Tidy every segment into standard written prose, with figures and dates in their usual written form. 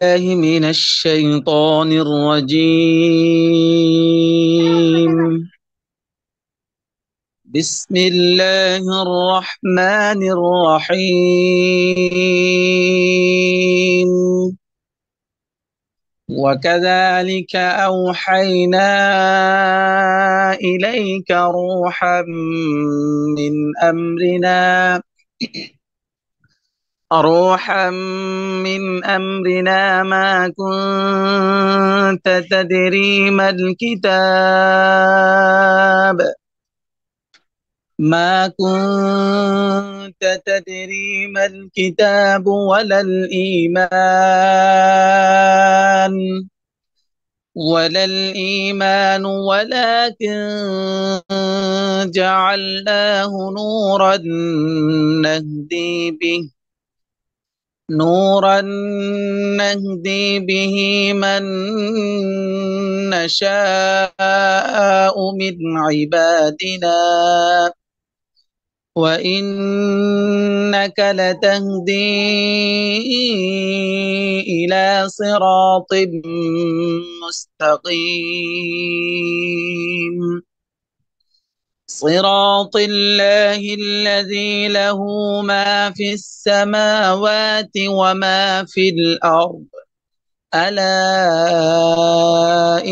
الله من الشيطان الرجيم. بسم الله الرحمن الرحيم. وكذلك أوحينا إليك روحا من أمرنا ما كنت تدري ما الكتاب ولا الإيمان ولكن جعلناه نهدي به نورا نهدي به من نشاء من عبادنا وإنك لتهدي إلى صراط مستقيم صراط الله الذي له ما في السماوات وما في الأرض ألا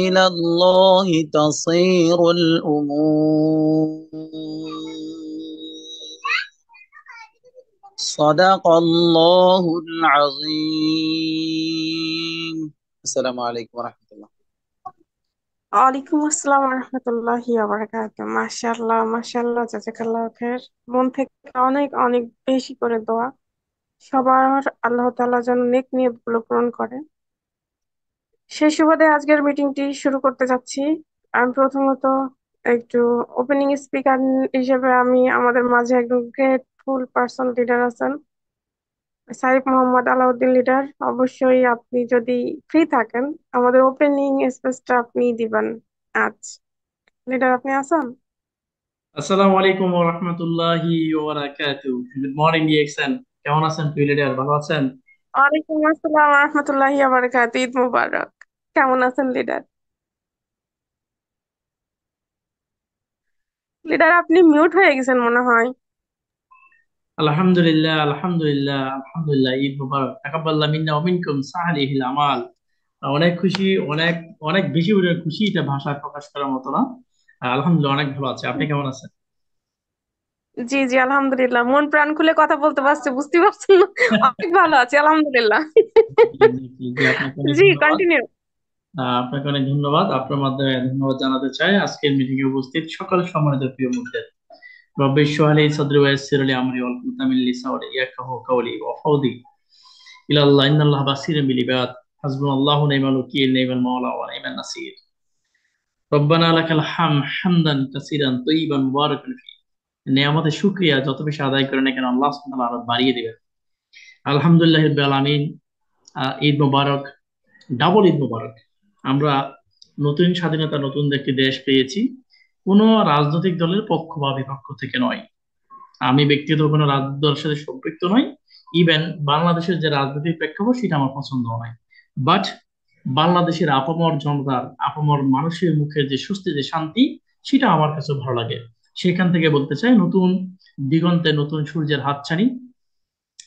إلى الله تصير الأمور صدق الله العظيم. السلام عليكم ورحمة الله. ওয়ালাইকুম আসসালাম রহমতুল্লাহি মাশাআল্লাহ মাশাআল্লাহ, জাযাকাল্লাহ খায়ের। মন থেকে অনেক অনেক বেশি করে দোয়া, সবার আল্লাহ তাআলা যেন নেক নিয়ত গুলো পূরণ করে। সেই সুবাদে আজকের মিটিংটি শুরু করতে যাচ্ছি। আমি প্রথমত একটু ওপেনিং স্পিকার হিসেবে আমি আমাদের মাঝে একজন গ্রেটফুল পার্সন লিডার আছেন, সাইফ মোহাম্মদ আলাউদ্দিন লিডার। অবশ্যই আপনি যদি ফ্রি থাকেন আমাদের ওপেনিং স্পেসটা আপনি দিবেন আজ। লিডার, আপনি আছেন? আসসালামু আলাইকুম ওয়া রাহমাতুল্লাহি ওয়া বারাকাতুহু। Good morning DXN. কেমন আছেন প্রিয় লিডার, ভালো আছেন? ওয়ালাইকুম আসসালাম রহমতুল্লাহি বারাকাতুহু। ঈদ মুবারক। কেমন আছেন লিডার? লিডার, আপনি মিউট হয়ে গেছেন মনে হয়। আলহামদুলিল্লাহ আলহামদুলিল্লাহ আলহামদুলিল্লাহ, ঈদ মুবারক, তাকাব্বালাল্লাহু মিন্না ওয়া মিনকুম সালিহিল আমাল। অনেক খুশি, অনেক অনেক বেশি খুশি, এটা ভাষায় প্রকাশ করার মতো না। আলহামদুলিল্লাহ অনেক ভালো আছে। আপনি কেমন আছেন? জি জি, আলহামদুলিল্লাহ, মন প্রাণ খুলে কথা বলতে পারছে, বুঝতে পারছেন না? অনেক ভালো আছি আলহামদুলিল্লাহ। জি জি জি জি, আপনাকে অনেক জি, ধন্যবাদ। কন্টিনিউ। আপনাকে অনেক ধন্যবাদ। আপনার মাধ্যমে ধন্যবাদ জানাতে চাই আজকের মিটিং এ উপস্থিত সকল সম্মানিত প্রিয় মুদ্দের। رب اشرح لي صدري ويسر لي امري واحلل من لساني يفقهوا قولي وافوضي الى الله ان الله بصير بالعباد حسبنا الله ونعم الوكيل نعم المولى ونعم النصير ربنا لك الحمد حمدا كثيرا طيبا مباركا فيه। নিয়ামতের শুকরিয়া যত বেশি আদায় করেন না কেন আল্লাহ সুবহানাহু ওয়া তাআলা আরো বাড়িয়ে দিবেন। আলহামদুলিল্লাহ রাব্বিল আলামিন। ঈদ মোবারক, ডাবল ঈদ মোবারক। আমরা নতুন স্বাধীনতা, নতুন একটি দেশ পেয়েছি, কোনো রাজনৈতিক দলের পক্ষ বা বিপক্ষ থেকে নয়। আমি ব্যক্তিগত কোনো রাজনৈতিক দলের সাথে সম্পৃক্ত নই। ইভেন বাংলাদেশের যে রাজনৈতিক প্রেক্ষাপট সেটা আমার পছন্দ নয়। বাট বাংলাদেশের আপামর জনতার, আপামর মানুষের মুখের যে স্বস্তি, যে শান্তি, সেটা আমার কাছে ভালো লাগে। সেখান থেকে বলতে চাই, নতুন দিগন্তে নতুন সূর্যের হাতছানি।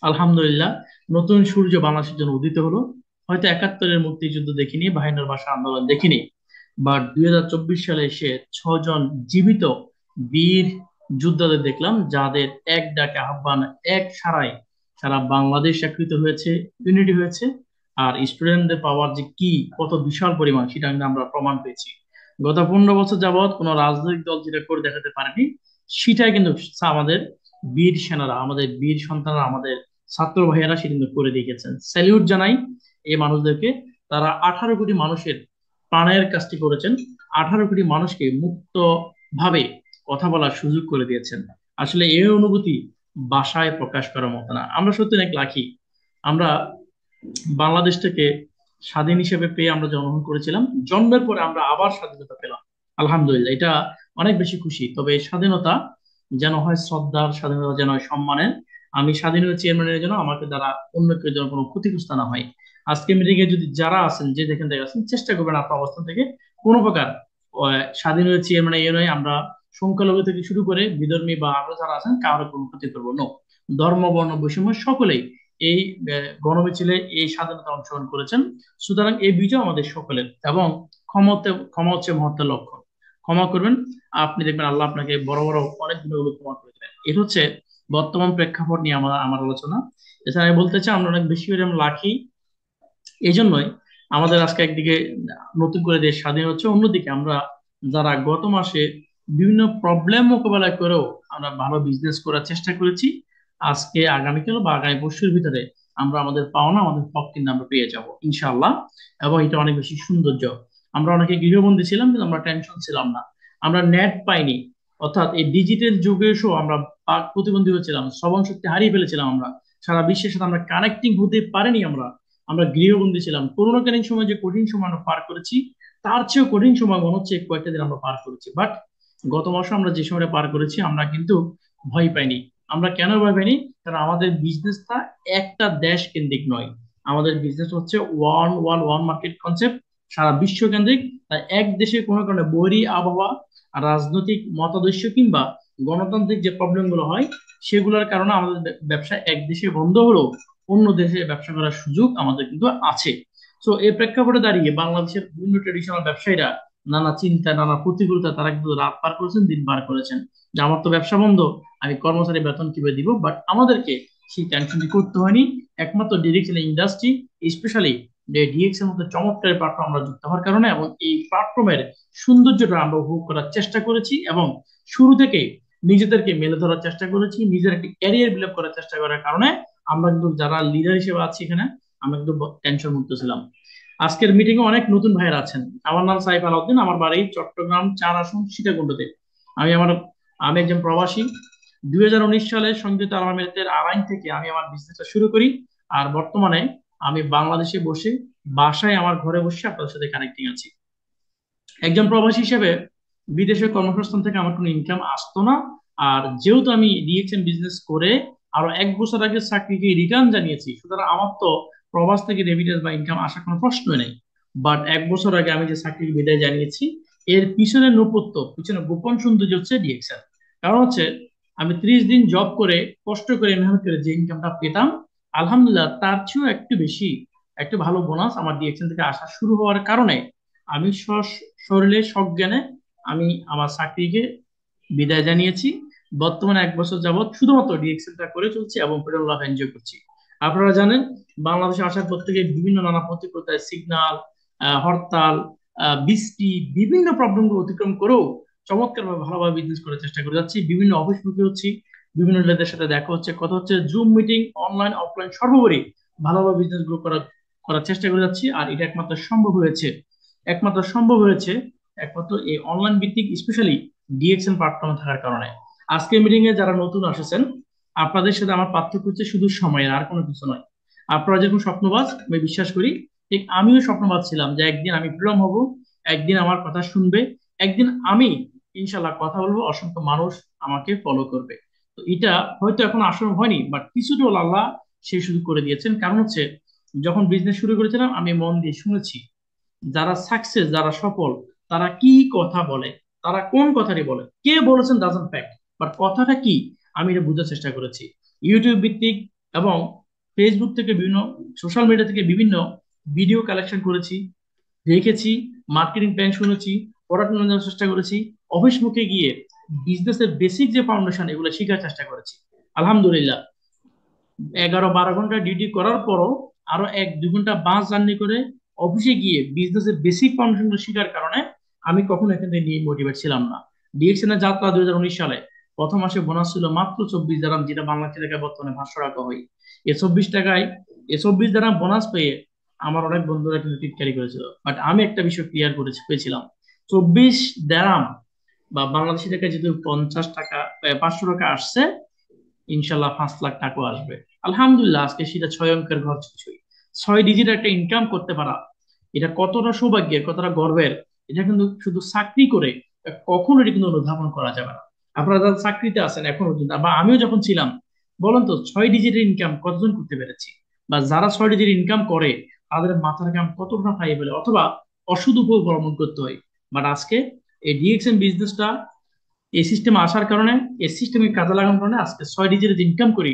আলহামদুলিল্লাহ, নতুন সূর্য বাংলাদেশের জন্য উদিত হলো। হয়তো 71-এর মুক্তিযুদ্ধ দেখিনি, বাহিনীর ভাষা আন্দোলন দেখিনি, বাট 2024 সালে এসে 6 জন জীবিত বীর যোদ্ধাদের দেখলাম, যাদের এক ডাকে আহ্বান, এক সারায় সারা বাংলাদেশ একত্রিত হয়েছে, ইউনিটি হয়েছে। আর স্টুডেন্টদের পাওয়ার যে কি, কত বিশাল পরিমাণ, সেটা কিন্তু আমরা প্রমাণ পেয়েছি। গত 15 বছর যাবৎ কোন রাজনৈতিক দল যেটা করে দেখাতে পারেনি, সেটাই কিন্তু আমাদের বীর সেনারা, আমাদের বীর সন্তানরা, আমাদের ছাত্র ভাইয়েরা সেটা কিন্তু করে দেখিয়েছেন। স্যালিউট জানাই এই মানুষদেরকে। তারা 18 কোটি মানুষের প্রাণের কাজটি করেছেন, 18 কোটি মানুষকে মুক্ত ভাবে কথা বলার সুযোগ করে দিয়েছেন। আসলে এই অনুভূতি ভাষায় প্রকাশ করার মতো না। আমরা সত্যি অনেক লাকি। আমরা বাংলাদেশটাকে স্বাধীন হিসেবে পেয়ে আমরা জন্মগ্রহণ করেছিলাম, জন্মের পরে আমরা আবার স্বাধীনতা পেলাম। আলহামদুলিল্লাহ, এটা অনেক বেশি খুশি। তবে এই স্বাধীনতা যেন হয় শ্রদ্ধার, স্বাধীনতা যেন হয় সম্মানের। আমি স্বাধীন চেয়ারম্যানের জন্য আমাকে দ্বারা অন্য কেউ যেন কোনো ক্ষতিগ্রস্ত না হয়। আজকে মিটিং এ যদি যারা আছেন, যে যেখান থেকে আছেন, চেষ্টা করবেন আপনার অবস্থান থেকে কোনো প্রকার স্বাধীন হয়েছি মানে এ নয় আমরা সংখ্যালঘু থেকে শুরু করে বিধর্মী বা আরো যারা আছেন কারো কোনো ক্ষতি করবো না। ধর্ম বর্ণ বৈষম্য সকলেই এই গণমিছিলে এই স্বাধীনতা অংশগ্রহণ করেছেন। সুতরাং এই বিজয় আমাদের সকলের, এবং ক্ষমা হচ্ছে মহত্বের লক্ষণ। ক্ষমা করবেন, আপনি দেখবেন আল্লাহ আপনাকে বড় বড় অনেক গুণগুলো ক্ষমা করে দেবেন। এটা হচ্ছে বর্তমান প্রেক্ষাপট নিয়ে আমার আলোচনা। এছাড়া আমি বলতে চাই আমরা অনেক বেশি করে আমরা লাকি, এই জন্যই আমাদের আজকে একদিকে নতুন করে দেশ স্বাধীন হচ্ছে, অন্যদিকে আমরা যারা গত মাসে বিভিন্ন প্রবলেম মোকাবেলা করেও আমরা ভালো বিজনেস করার চেষ্টা করেছি, আজকে আগামীকাল বা আগামী পরশুর ভিতরে আমরা আমাদের পাওনা আমাদের হক কিন্তু আমরা পেয়ে যাব ইনশাআল্লাহ। এবং এটা অনেক বেশি সৌন্দর্য। আমরা অনেকে গৃহবন্দী ছিলাম কিন্তু আমরা টেনশন ছিলাম না, আমরা নেট পাইনি, অর্থাৎ এই ডিজিটাল যুগে এসেও আমরা প্রতিবন্ধী হয়েছিলাম, শ্রবণ শক্তি হারিয়ে ফেলেছিলাম, আমরা সারা বিশ্বের সাথে আমরা কানেক্টিং হতে পারিনি, আমরা গৃহবন্দী ছিলাম। করোনাকালীন সময় যে কঠিন সময় আমরা পার করেছি, তার চেয়েও কঠিন সময় মনে হচ্ছে কয়েকটা দিন আমরা পার করেছি। বাট গত মাসে আমরা যে সময়টা পার করেছি আমরা কিন্তু ভয় পাইনি। আমরা কেন ভয় পাইনি? কারণ আমাদের বিজনেসটা একটা দেশ কেন্দ্রিক নয়, আমাদের বিজনেস হচ্ছে one world one market concept, সারা বিশ্ব কেন্দ্রিক। তাই এক দেশে কোনো কারণে বৈরী আবহাওয়া, রাজনৈতিক মতাদর্শ কিংবা গণতান্ত্রিক যে প্রবলেম গুলো হয় সেগুলোর কারণে আমাদের ব্যবসা এক দেশে বন্ধ হলেও অন্য দেশে ব্যবসা করার সুযোগ আমাদের কিন্তু আছে। তো এই প্রেক্ষাপটে দাঁড়িয়ে বাংলাদেশের বিভিন্ন ট্রেডিশনাল ব্যবসায়ীরা নানা চিন্তা নানা প্রতিকূলতা তারা কিন্তু রাত পার করেছেন, দিন পার করেছেন, যে আমার তো ব্যবসা বন্ধ, আমি কর্মচারী বেতন কিভাবে দিব। বাট আমাদেরকে সেই টেনশনটি করতে হয়নি। একমাত্র ডিরেক্ট ইন্ডাস্ট্রি, স্পেশালি ডিএক্স এর মতো চমৎকার প্ল্যাটফর্ম আমরা যুক্ত হওয়ার কারণে এবং এই প্ল্যাটফর্মের সৌন্দর্যটা আমরা উপভোগ করার চেষ্টা করেছি এবং শুরু থেকে নিজেদেরকে মেলে ধরার চেষ্টা করেছি, নিজের একটি ক্যারিয়ার বিল্ড করার চেষ্টা করার কারণে আমরা কিন্তু যারা লিডার হিসেবে আছি এখানে আমরা কিন্তু টেনশন মুক্ত ছিলাম। আজকের মিটিং এ অনেক নতুন ভাইয়েরা আছেন। আমার নাম সাইফ আলাউদ্দিন, আমার বাড়ি চট্টগ্রাম ৪ আসন সীতাকুণ্ডতে। আমি আমার আমি একজন প্রবাসী। 2019 সালে সংযুক্ত আরব আমিরাতের আরাইন থেকে আমি আমার বিজনেসটা শুরু করি। আর বর্তমানে আমি বাংলাদেশে বসে বাসায় আমার ঘরে বসে আপনাদের সাথে কানেক্টিং আছি। একজন প্রবাসী হিসেবে বিদেশে কর্মসংস্থান থেকে আমার কোনো ইনকাম আসতো না। আর যেহেতু আমি ডিএক্সএন বিজনেস করে আরো 1 বছর আগে চাকরিকে রিটার্ন জানিয়েছি, সুতরাং আমার তো প্রবাস থেকে রেমিটেন্স বা ইনকাম আসার কোনো প্রশ্নই নেই। বাট 1 বছর আগে আমি যে চাকরির বিদায় জানিয়েছি, এর পিছনে নৈপথ্য, পিছনে গোপন সৌন্দর্য হচ্ছে ডিএক্সএন। কারণ হচ্ছে আমি 30 দিন জব করে কষ্ট করে মেহনত করে যে ইনকামটা পেতাম, আলহামদুলিল্লাহ তার চেয়েও একটু বেশি, একটু ভালো বোনাস আমার ডিএক্সএন থেকে আসা শুরু হওয়ার কারণে আমি শরীরে সজ্ঞানে আমি আমার চাকরিকে বিদায় জানিয়েছি। বর্তমানে 1 বছর যাবৎ শুধুমাত্র ডিএক্সএলটা করে চলছি এবং পেট্রোল লাভ এনজয় করছি। আপনারা জানেন বাংলাদেশে আসার পর থেকে বিভিন্ন নানা প্রতিকূলতায়, সিগন্যাল, হরতাল, বৃষ্টি, বিভিন্ন প্রবলেম গুলো অতিক্রম করেও চমৎকার ভাবে ভালোভাবে বিজনেস করার চেষ্টা করে যাচ্ছি। বিভিন্ন অফিস মুখী হচ্ছি, বিভিন্ন লিডারদের সাথে দেখা হচ্ছে, কথা হচ্ছে, জুম মিটিং, অনলাইন অফলাইন সর্বোপরি ভালোভাবে বিজনেস গুলো করার চেষ্টা করে যাচ্ছি। আর এটা একমাত্র সম্ভব হয়েছে একমাত্র এই অনলাইন ভিত্তিক স্পেশালি ডিএক্সএন প্ল্যাটফর্মে থাকার কারণে। আজকের মিটিং এ যারা নতুন আসেছেন আপনাদের সাথে আমার পার্থক্য হচ্ছে শুধু সময়ের, আর কোনো কিছু নয়। আপনারা যেরকম স্বপ্নবাজ আমি বিশ্বাস করি, ঠিক আমিও স্বপ্নবাজ ছিলাম যে একদিন আমি ফ্রিডম হব, একদিন আমার কথা শুনবে, একদিন আমি ইনশাল্লাহ কথা বলবো, অসংখ্য মানুষ আমাকে ফলো করবে। তো এটা হয়তো এখন আসলে হয়নি, বাট কিছুটা হলো আল্লাহ সেই সুযোগ করে দিয়েছেন। কারণ হচ্ছে যখন বিজনেস শুরু করেছিলাম আমি মন দিয়ে শুনেছি যারা সাকসেস, যারা সফল, তারা কি কথা বলে, তারা কোন কথাটি বলে, কে বলেছেন ডাজন্ট ফ্যাক্ট, বাট কথাটা কি আমি এটা বোঝার চেষ্টা করেছি। ইউটিউব ভিত্তিক এবং ফেসবুক থেকে বিভিন্ন সোশ্যাল মিডিয়া থেকে বিভিন্ন ভিডিও কালেকশন করেছি, দেখেছি, মার্কেটিং প্ল্যান শুনেছি, প্রোডাক্ট জানার চেষ্টা করেছি, অফিস মুখে গিয়ে বিজনেসের বেসিক যে ফাউন্ডেশন এগুলো শেখার চেষ্টা করেছি। আলহামদুলিল্লাহ 11-12 ঘন্টা ডিউটি করার পরও আরো 1-2 ঘন্টা বাস জার্নি করে অফিসে গিয়ে বিজনেসের বেসিক ফাউন্ডেশন শেখার কারণে আমি কখনো এখান থেকে নিয়ে মোটিভেট ছিলাম না। ডিএক্সএন এর যাত্রা 2019 সালে প্রথম মাসে বোনাস ছিল মাত্র 24 দিরহাম, যেটা বাংলাদেশি টাকায় বর্তমানে 500 টাকা হয়। এই 24 দিরহাম বোনাস পেয়ে আমার অনেক বন্ধুরা কিন্তু টিটকারি করেছিল। বাট আমি একটা বিষয় ক্লিয়ার পেয়েছিলাম, 24 দিরহাম বা বাংলাদেশি টাকায় যেহেতু 50 টাকা 500 টাকা আসছে, ইনশাল্লাহ 5 লাখ টাকা আসবে। আলহামদুলিল্লাহ আজকে সেটা 6 অঙ্কের ঘর কিছুই, 6 ডিজিট একটা ইনকাম করতে পারা, এটা কতটা সৌভাগ্যের, কতটা গর্বের। এটা কিন্তু শুধু চাকরি করে কখনো এটা কিন্তু অনুধাবন করা যাবে না। আপনারা যারা চাকরিতে আছেন এখনো পর্যন্ত, বা আমিও যখন ছিলাম, বলেন তো 6 ডিজিটের ইনকাম কতজন করতে পেরেছি? বা যারা 6 ডিজিট ইনকাম করে তাদের মাথার ঘাম কতটা খাইয়ে ফেলে, অথবা অসৎ উপায় অবলম্বন করতে হয়। বাট আজকে এই ডিএক্সএন বিজনেসটা এই সিস্টেমে আসার কারণে, এই সিস্টেমে কাজে লাগানোর কারণে আজকে 6 ডিজিটের ইনকাম করি।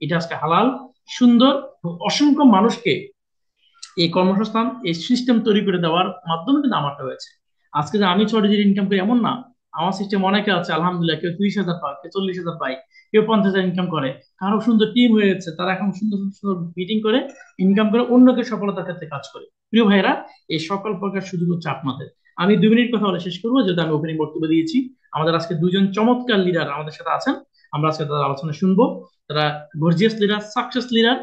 এটা আজকে হালাল, সুন্দর, অসংখ্য মানুষকে এই কর্মসংস্থান, এই সিস্টেম তৈরি করে দেওয়ার মাধ্যমে কিন্তু আমারটা হয়েছে। আজকে যে আমি 6 ডিজিট ইনকাম করি এমন না, আমার সিস্টেম অনেকে আছে আলহামদুলিল্লাহ, কেউ 30,000 পায়, কেউ 40,000 পায়, কেউ 50,000 ইনকাম করে। কারো সুন্দর টিম হয়ে যাচ্ছে, তারা এখন সুন্দর সুন্দর মিটিং করে ইনকাম করে অন্যকে সফলতার ক্ষেত্রে কাজ করে। প্রিয় ভাইরা, এই সকল প্রকার সুযোগ হচ্ছে আপনাদের। আমি 2 মিনিট কথা বলে শেষ করবো, যেহেতু আমি ওপেনিং বক্তব্য দিয়েছি। আমাদের আজকে দুজন চমৎকার লিডার আমাদের সাথে আছেন, আমরা আজকে তাদের আলোচনা শুনবো। তারা গর্জিয়াস লিডার, সাকসেস লিডার।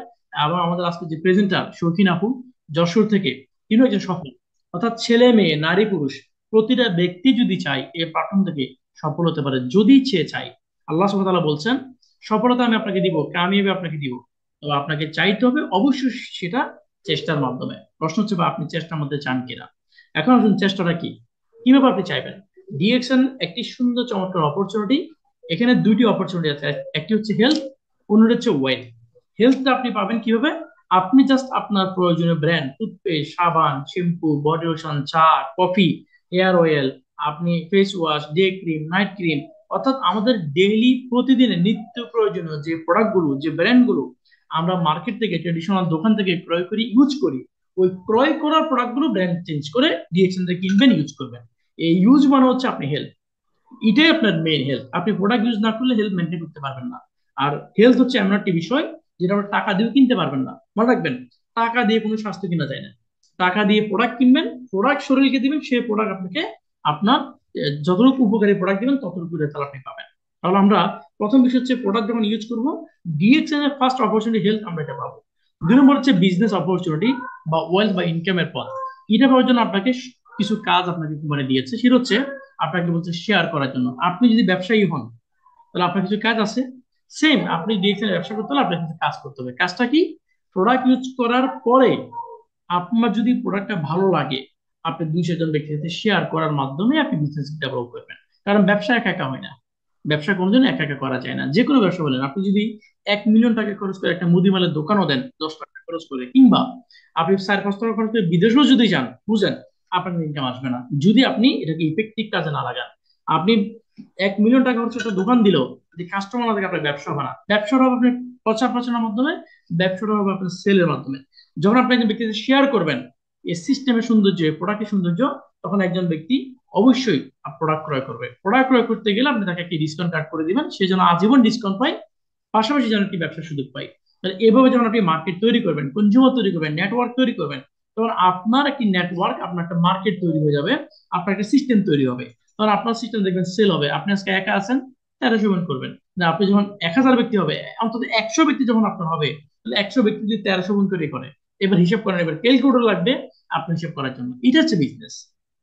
এবং আমাদের আজকে যে প্রেজেন্টার শৌখিন আপু যশোর থেকে, তিনি একজন সফল, অর্থাৎ ছেলে মেয়ে নারী পুরুষ প্রতিটা ব্যক্তি যদি চায় এই প্ল্যাটফর্ম থেকে সফল হতে পারে, যদি সে চায়। আল্লাহ সুবহানাহু ওয়া তাআলা বলছেন, সফলতা আমি আপনাকে দিব, কামিয়াবি আপনাকে দিব, তো আপনাকে চাইতে হবে অবশ্যই, সেটা চেষ্টার মাধ্যমে। প্রশ্ন হচ্ছে বা আপনি চেষ্টার মধ্যে চান কিনা। এখন আসুন, চেষ্টাটা কি, কিভাবে আপনি চাইবেন। ডিএকশন একটি সুন্দর চমৎকার অপরচুনিটি। এখানে দুইটি অপরচুনিটি আছে, একটি হচ্ছে হেলথ, অন্যটি হচ্ছে ওয়েলথ। হেলথটা আপনি পাবেন কিভাবে? আপনি জাস্ট আপনার প্রয়োজনীয় ব্র্যান্ড, টুথপেস্ট, সাবান, শ্যাম্পু, বডি লোশন, চা, কফি, হেয়ার অয়েল, আপনি face wash, day cream, night cream, অর্থাৎ আমাদের ডেইলি প্রতিদিনের নিত্য প্রয়োজনীয় যে প্রোডাক্টগুলো, যে ব্র্যান্ডগুলো আমরা মার্কেট থেকে, ট্রেডিশনাল দোকান থেকে ক্রয় করি, ইউজ করি, ওই ক্রয় করার প্রোডাক্টগুলো ব্র্যান্ড চেঞ্জ করে ডিএকশন থেকে কিনবেন, ইউজ করবেন। এই ইউজ মানে হচ্ছে আপনি হেলথ, এটাই আপনার মেইন হেলথ। আপনি প্রোডাক্ট ইউজ না করলে হেলথ মেনটেন করতে পারবেন না। আর হেলথ হচ্ছে এমন একটি বিষয় যেটা আমরা টাকা দিয়েও কিনতে পারবেন না, মনে রাখবেন। টাকা দিয়ে কোনো স্বাস্থ্য কিনা যায় না। টাকা দিয়ে প্রোডাক্ট কিনবেন, প্রোডাক্ট শরীরকে দিবেন, সেই প্রোডাক্ট আপনাকে আপনার যতটুকু উপকারী প্রোডাক্ট দিবেন ততটুকু রেজাল্ট আপনি পাবেন। তাহলে আমরা প্রথম বিষয় হচ্ছে প্রোডাক্ট যখন ইউজ করবো, ডিএক্সএন এর ফার্স্ট অপরচুনিটি হেলথ, আমরা এটা পাবো। 2 নম্বর হচ্ছে বিজনেস অপরচুনিটি বা ওয়েলথ বা ইনকামের পথ। এটা পাওয়ার জন্য আপনাকে কিছু কাজ আপনাকে মানে দিয়েছে, সেটা হচ্ছে আপনাকে বলছে শেয়ার করার জন্য। আপনি যদি ব্যবসায়ী হন তাহলে আপনার কিছু কাজ আছে, সেম আপনি ডিএক্সএন ব্যবসা করতে হলে আপনার কিছু কাজ করতে হবে। কাজটা কি? প্রোডাক্ট ইউজ করার পরে আপনার যদি প্রোডাক্টটা ভালো লাগে, আপনি 200 জন ব্যক্তির সাথে শেয়ার করার মাধ্যমে আপনি বিজনেস ডেভেলপ করবেন। কারণ ব্যবসা একা একা হয় না, ব্যবসা কোনোদিন একা একা করা যায় না। যে কোনো ব্যবসা বলেন, আপনি যদি 1 মিলিয়ন টাকা খরচ করে একটা মুদিমালের দোকানও দেন, 10 লাখ টাকা খরচ করে, কিংবা আপনি 4-5 টাকা খরচ করে বিদেশেও যদি যান, বুঝেন আপনার ইনকাম আসবে না যদি আপনি এটাকে ইফেক্টিভ কাজে না লাগান। আপনি 1 মিলিয়ন টাকা খরচ একটা দোকান দিল, যদি কাস্টমার না থাকে, আপনার ব্যবসা হবে না। ব্যবসাটা হবে আপনার প্রচার প্রচারের মাধ্যমে, ব্যবসাটা হবে আপনার সেলের মাধ্যমে। যখন আপনি একজন ব্যক্তিকে শেয়ার করবেন এই সিস্টেমের সৌন্দর্য, প্রোডাক্টের সৌন্দর্য, তখন একজন ব্যক্তি অবশ্যই প্রোডাক্ট ক্রয় করবে। প্রোডাক্ট ক্রয় করতে গেলে আপনি তাকে একটি ডিসকাউন্ট কার্ড করে দিবেন, সে যেন আজীবন ডিসকাউন্ট পায়, পাশাপাশি যেন একটি ব্যবসার সুযোগ পায়। তাহলে এভাবে যখন আপনি মার্কেট তৈরি করবেন, কনজিউমার তৈরি করবেন, নেটওয়ার্ক তৈরি করবেন, তখন আপনার একটি নেটওয়ার্ক, আপনার একটা মার্কেট তৈরি হয়ে যাবে, আপনার একটা সিস্টেম তৈরি হবে। তখন আপনার সিস্টেম দেখবেন সেল হবে। আপনি আজকে একা আছেন, 1300 জন করবেন, না আপনি যখন 1000 ব্যক্তি হবে, অন্তত 100 ব্যক্তি যখন আপনার হবে, তাহলে 100 ব্যক্তি যদি 1300 গুণ করে করে, এবার হিসাব করেন, এবার ক্যালকুলেটর লাগবে আপনি হিসাব করার জন্য। এটা হচ্ছে বিজনেস,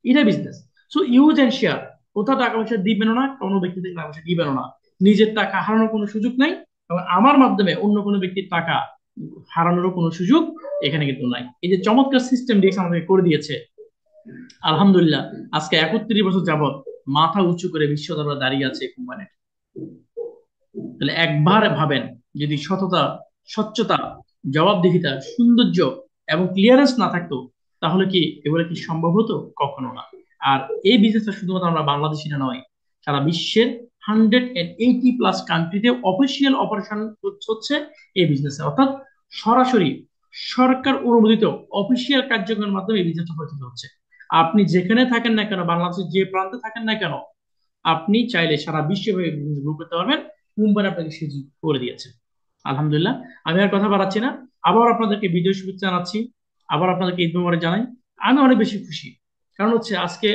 এটা business. So use and share. কোথাও টাকা পয়সা দিবেন না, কোনো ব্যক্তি থেকে টাকা পয়সা দিবেন না, নিজের টাকা হারানোর কোনো সুযোগ নাই, এবং আমার মাধ্যমে অন্য কোনো ব্যক্তির টাকা হারানোরও কোনো সুযোগ এখানে কিন্তু নাই। এই যে চমৎকার সিস্টেম ডিএক্স আমাদেরকে করে দিয়েছে, আলহামদুলিল্লাহ। আজকে 31 বছর যাবত মাথা উঁচু করে বিশ্ব দরবারে দাঁড়িয়ে আছে কোম্পানি। তাহলে একবার ভাবেন, যদি সততা, স্বচ্ছতা, জবাবদিহিতা, সৌন্দর্য এবং ক্লিয়ারেন্স না থাকতো, তাহলে কি এগুলো কি সম্ভব হতো? কখনো না। আর এই বিজনেসটা শুধুমাত্র আমরা বাংলাদেশিরা নয়, সারা বিশ্বের 180+ কান্ট্রিতে অফিসিয়াল অপারেশন হচ্ছে এই বিজনেসে, অর্থাৎ সরাসরি সরকার অনুমোদিত অফিসিয়াল কার্যক্রমের মাধ্যমে এই বিজনেসটা পরিচালিত হচ্ছে। আপনি যেখানে থাকেন না কেন, বাংলাদেশের যে প্রান্তে থাকেন না কেন, আপনি চাইলে সারা বিশ্বে বিজনেস গ্রো করতে পারবেন। কোম্পানি আপনাকে সুযোগ করে দিয়েছে, আলহামদুলিল্লাহ। আমি আর কথা বাড়াচ্ছি না, আবার আপনাদেরকে বিজয় শুভেচ্ছা জানাচ্ছি, আবার আপনাদেরকে ঈদ মোবারক জানাই। আমি অনেক বেশি খুশি, কারণ হচ্ছে আজকে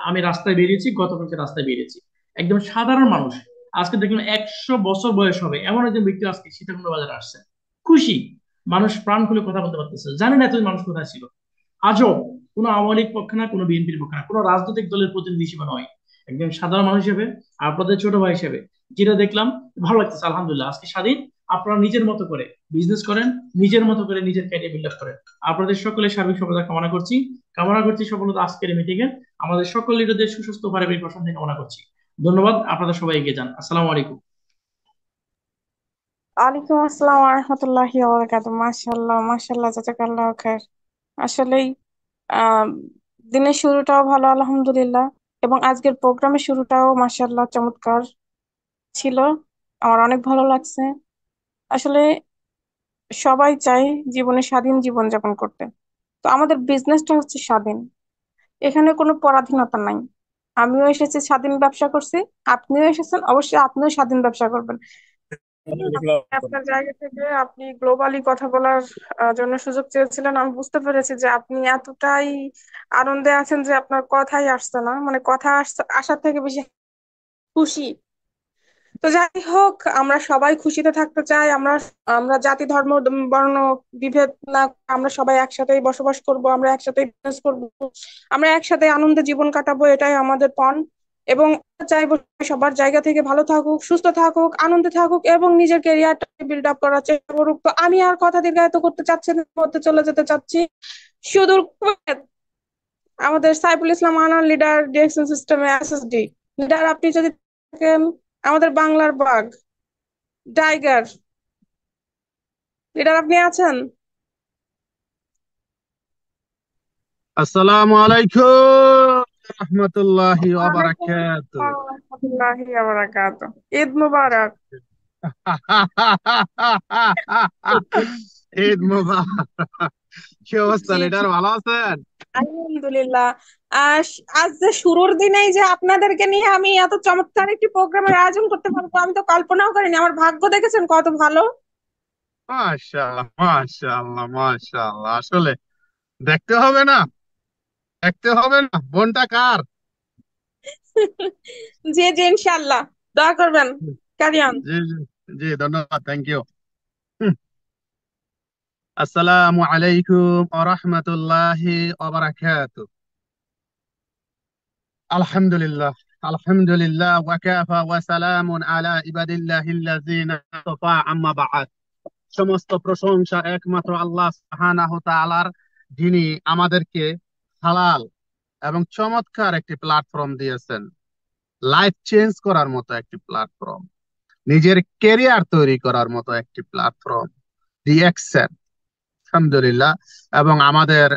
আমি রাস্তায় বেরিয়েছি, গতকালকে রাস্তায় বেরিয়েছি, একদম সাধারণ মানুষ। আজকে দেখুন 100 বছর বয়স হবে এমন একজন ব্যক্তি আজকে সীতাকুণ্ড বাজারে আসছে, খুশি মানুষ, প্রাণ খুলে কথা বলতে পারতেছে। জানেন এতদিন মানুষ কোথায় ছিল? আজব, কোনো আওয়ামী লীগ পক্ষে না, কোনো বিএনপির পক্ষে না, কোনো রাজনৈতিক দলের প্রতিনিধি হিসেবে নয়, একজন সাধারণ মানুষ হিসেবে, আপনাদের ছোট ভাই হিসেবে যেটা দেখলাম, ভালো লাগতেছে আলহামদুলিল্লাহ। আজকে স্বাধীন, আপনারা নিজের মতো করে বিজনেস করেন, নিজের মতো করে নিজের ক্যারিয়ার বিল্ড আপ করেন। আপনাদের সকলের সার্বিক সফলতা কামনা করছি সফলতা আজকের মিটিং এ। আমাদের সকল লিডারদের সুস্বাস্থ্য পারিবারিক প্রশান্তি কামনা করছি। ধন্যবাদ, আপনারা সবাই এগিয়ে যান। আসসালামু আলাইকুম। ওয়ালাইকুম আসসালাম ওয়া রাহমাতুল্লাহি ওয়া বারাকাতুহু। মাশাআল্লাহ মাশাআল্লাহ, জাযাকাল্লাহু খাইর। আসলেই আহ দিনের শুরুটাও ভালো আলহামদুলিল্লাহ, এবং আজকের প্রোগ্রামের শুরুটাও মাশাআল্লাহ চমৎকার ছিল। আমার অনেক ভালো লাগছে। আসলে সবাই চায় জীবনে স্বাধীন জীবন যাপন করতে। তো আমাদের বিজনেসটা হচ্ছে স্বাধীন, এখানে কোনো পরাধীনতা নাই। আমিও এসেছি স্বাধীন ব্যবসা করছি, আপনিও এসেছেন, অবশ্যই আপনিও স্বাধীন ব্যবসা করবেন। আপনার জায়গা থেকে আপনি গ্লোবালি কথা বলার জন্য সুযোগ চেয়েছিলেন। আমি বুঝতে পেরেছি যে আপনি এতটাই আনন্দে আছেন যে আপনার কথাই আসছে না, মানে কথা আসার থেকে বেশি খুশি। তো যাই হোক, আমরা সবাই খুশিতে থাকতে চাই। আমরা আমরা জাতি ধর্ম বর্ণ বিভেদ না করে আমরা সবাই একসাথেই বসবাস করব, আমরা একসাথেই বিজনেস করব, আমরা একসাথে আনন্দে জীবন কাটাবো, এটাই আমাদের পণ। এবং চাইবো সবার জায়গা থেকে ভালো থাকুক, সুস্থ থাকুক, আনন্দে থাকুক এবং নিজের ক্যারিয়ারটা বিল্ড আপ করার চেষ্টা করুক। তো আমি আর কথা দীর্ঘায়িত করতে চাচ্ছি না, মধ্যে চলে যেতে চাচ্ছি। সুদূর কুয়েত আমাদের সাইফুল ইসলাম আনার লিডার, ডিরেকশন সিস্টেমে এসএসডি লিডার, আপনি যদি থাকেন, আমাদের বাংলার বাঘ টাইগার লিডার, আপনি আছেন? আসসালামু আলাইকুম রহমতুল্লাহি ওয়া ওয়ালাইকুম বারাকাতুহু। আসসালাম ওয়া রাহমাতুল্লাহি ওয়া বারাকাতুহু। ঈদ মুবারক। ঈদ মোবারক। কি অবস্থা জি জি, লিডার, ভালো আছেন? আলহামদুলিল্লাহ। আজ যে শুরুর দিনেই যে আপনাদেরকে নিয়ে আমি এত চমৎকার একটি প্রোগ্রামের আয়োজন করতে পারবো, আমি তো কল্পনাও করিনি। আমার ভাগ্য দেখেছেন কত ভালো। মাশাআল্লাহ মাশাআল্লাহ মাশাআল্লাহ, আসলে দেখতে হবে না, দেখতে হবে না বোনটা কার। জি জি, ইনশাআল্লাহ দোয়া করবেন। Carry on. জি জি জি, ধন্যবাদ, থ্যাংক ইউ। আসসালামু আলাইকুম ওয়া রাহমাতুল্লাহি ওয়া বারাকাতুহু। আলহামদুলিল্লাহ, আলহামদুলিল্লাহ ওয়া কাফা ওয়া সালামুন আলা ইবাদিল্লাহিল্লাযিনা ইসতাফা, আম্মা বা'দ। সমস্ত প্রশংসা একমাত্র আল্লাহ সুবহানাহু ওয়া তাআলার, যিনি আমাদেরকে হালাল এবং চমৎকার একটি প্ল্যাটফর্ম দিয়েছেন, লাইফ চেঞ্জ করার মতো একটি প্ল্যাটফর্ম, নিজের কেরিয়ার তৈরি করার মতো একটি প্ল্যাটফর্ম দিয়েছেন। আলহামদুলিল্লাহ। এবং আমাদের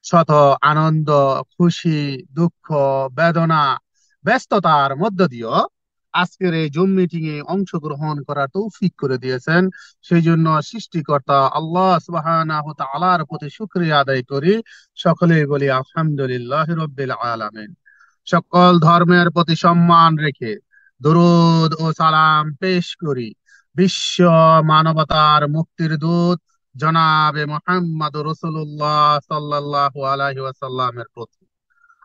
শত আনন্দ, খুশি, দুঃখ, বেদনা, ব্যস্ততার মধ্য দিয়েও আজকের এই জুম মিটিং এ অংশগ্রহণ করার তৌফিক করে দিয়েছেন। সেই জন্য সৃষ্টিকর্তা আল্লাহ সুবহানাহু ওয়া তাআলার প্রতি শুকরিয়া আদায় করি। সকলেই বলি আলহামদুলিল্লাহ রাব্বিল আলামিন। সকল ধর্মের প্রতি সম্মান রেখে দরুদ ও সালাম পেশ করি বিশ্ব মানবতার মুক্তির দূত জনাবে মোহাম্মদ রসুল্লাহ সাল্লাল্লাহু আলাইহি ওয়াসাল্লামের প্রতি।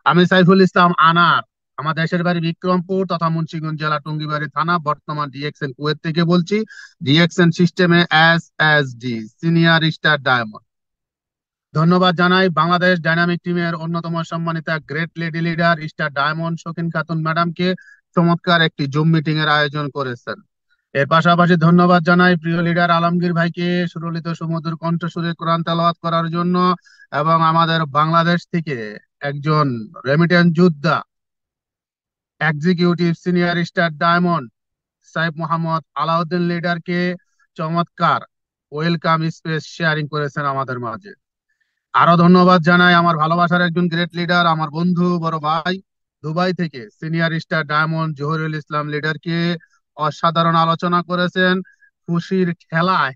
আমি সাইফুল ইসলাম আনার, আমার দেশের বাড়ি বিক্রমপুর তথা মুন্সিগঞ্জ জেলা টঙ্গিবাড়ি থানা, বর্তমান ডিএক্সএন কুয়েত থেকে বলছি। ডিএক্সএন সিস্টেমে এসএসডি, সিনিয়র স্টার ডায়মন্ড। ধন্যবাদ জানাই বাংলাদেশ ডাইনামিক টিমের অন্যতম সম্মানিতা great lady leader star diamond Shaukhin Khatun ম্যাডামকে, চমৎকার একটি জুম মিটিং এর আয়োজন করেছেন। এর পাশাপাশি ধন্যবাদ জানাই প্রিয় লিডার আলমগীর ভাইকে সুরলিত সুমধুর কণ্ঠস্বরে কোরআন তেলাওয়াত করার জন্য, এবং আমাদের বাংলাদেশ থেকে একজন রেমিটেন্স যোদ্ধা, এক্সিকিউটিভ সিনিয়র স্টার ডায়মন্ড সাহেব মোহাম্মদ আলাউদ্দিন লিডারকে চমৎকার ওয়েলকাম স্পেস শেয়ারিং করেছেন আমাদের মাঝে। আরো ধন্যবাদ জানাই আমার ভালোবাসার একজন গ্রেট লিডার, আমার বন্ধু, বড় ভাই, দুবাই থেকে senior star diamond Zahurul Islam লিডারকে। অসাধারণ আলোচনা করেছেন, খুশির খেলায়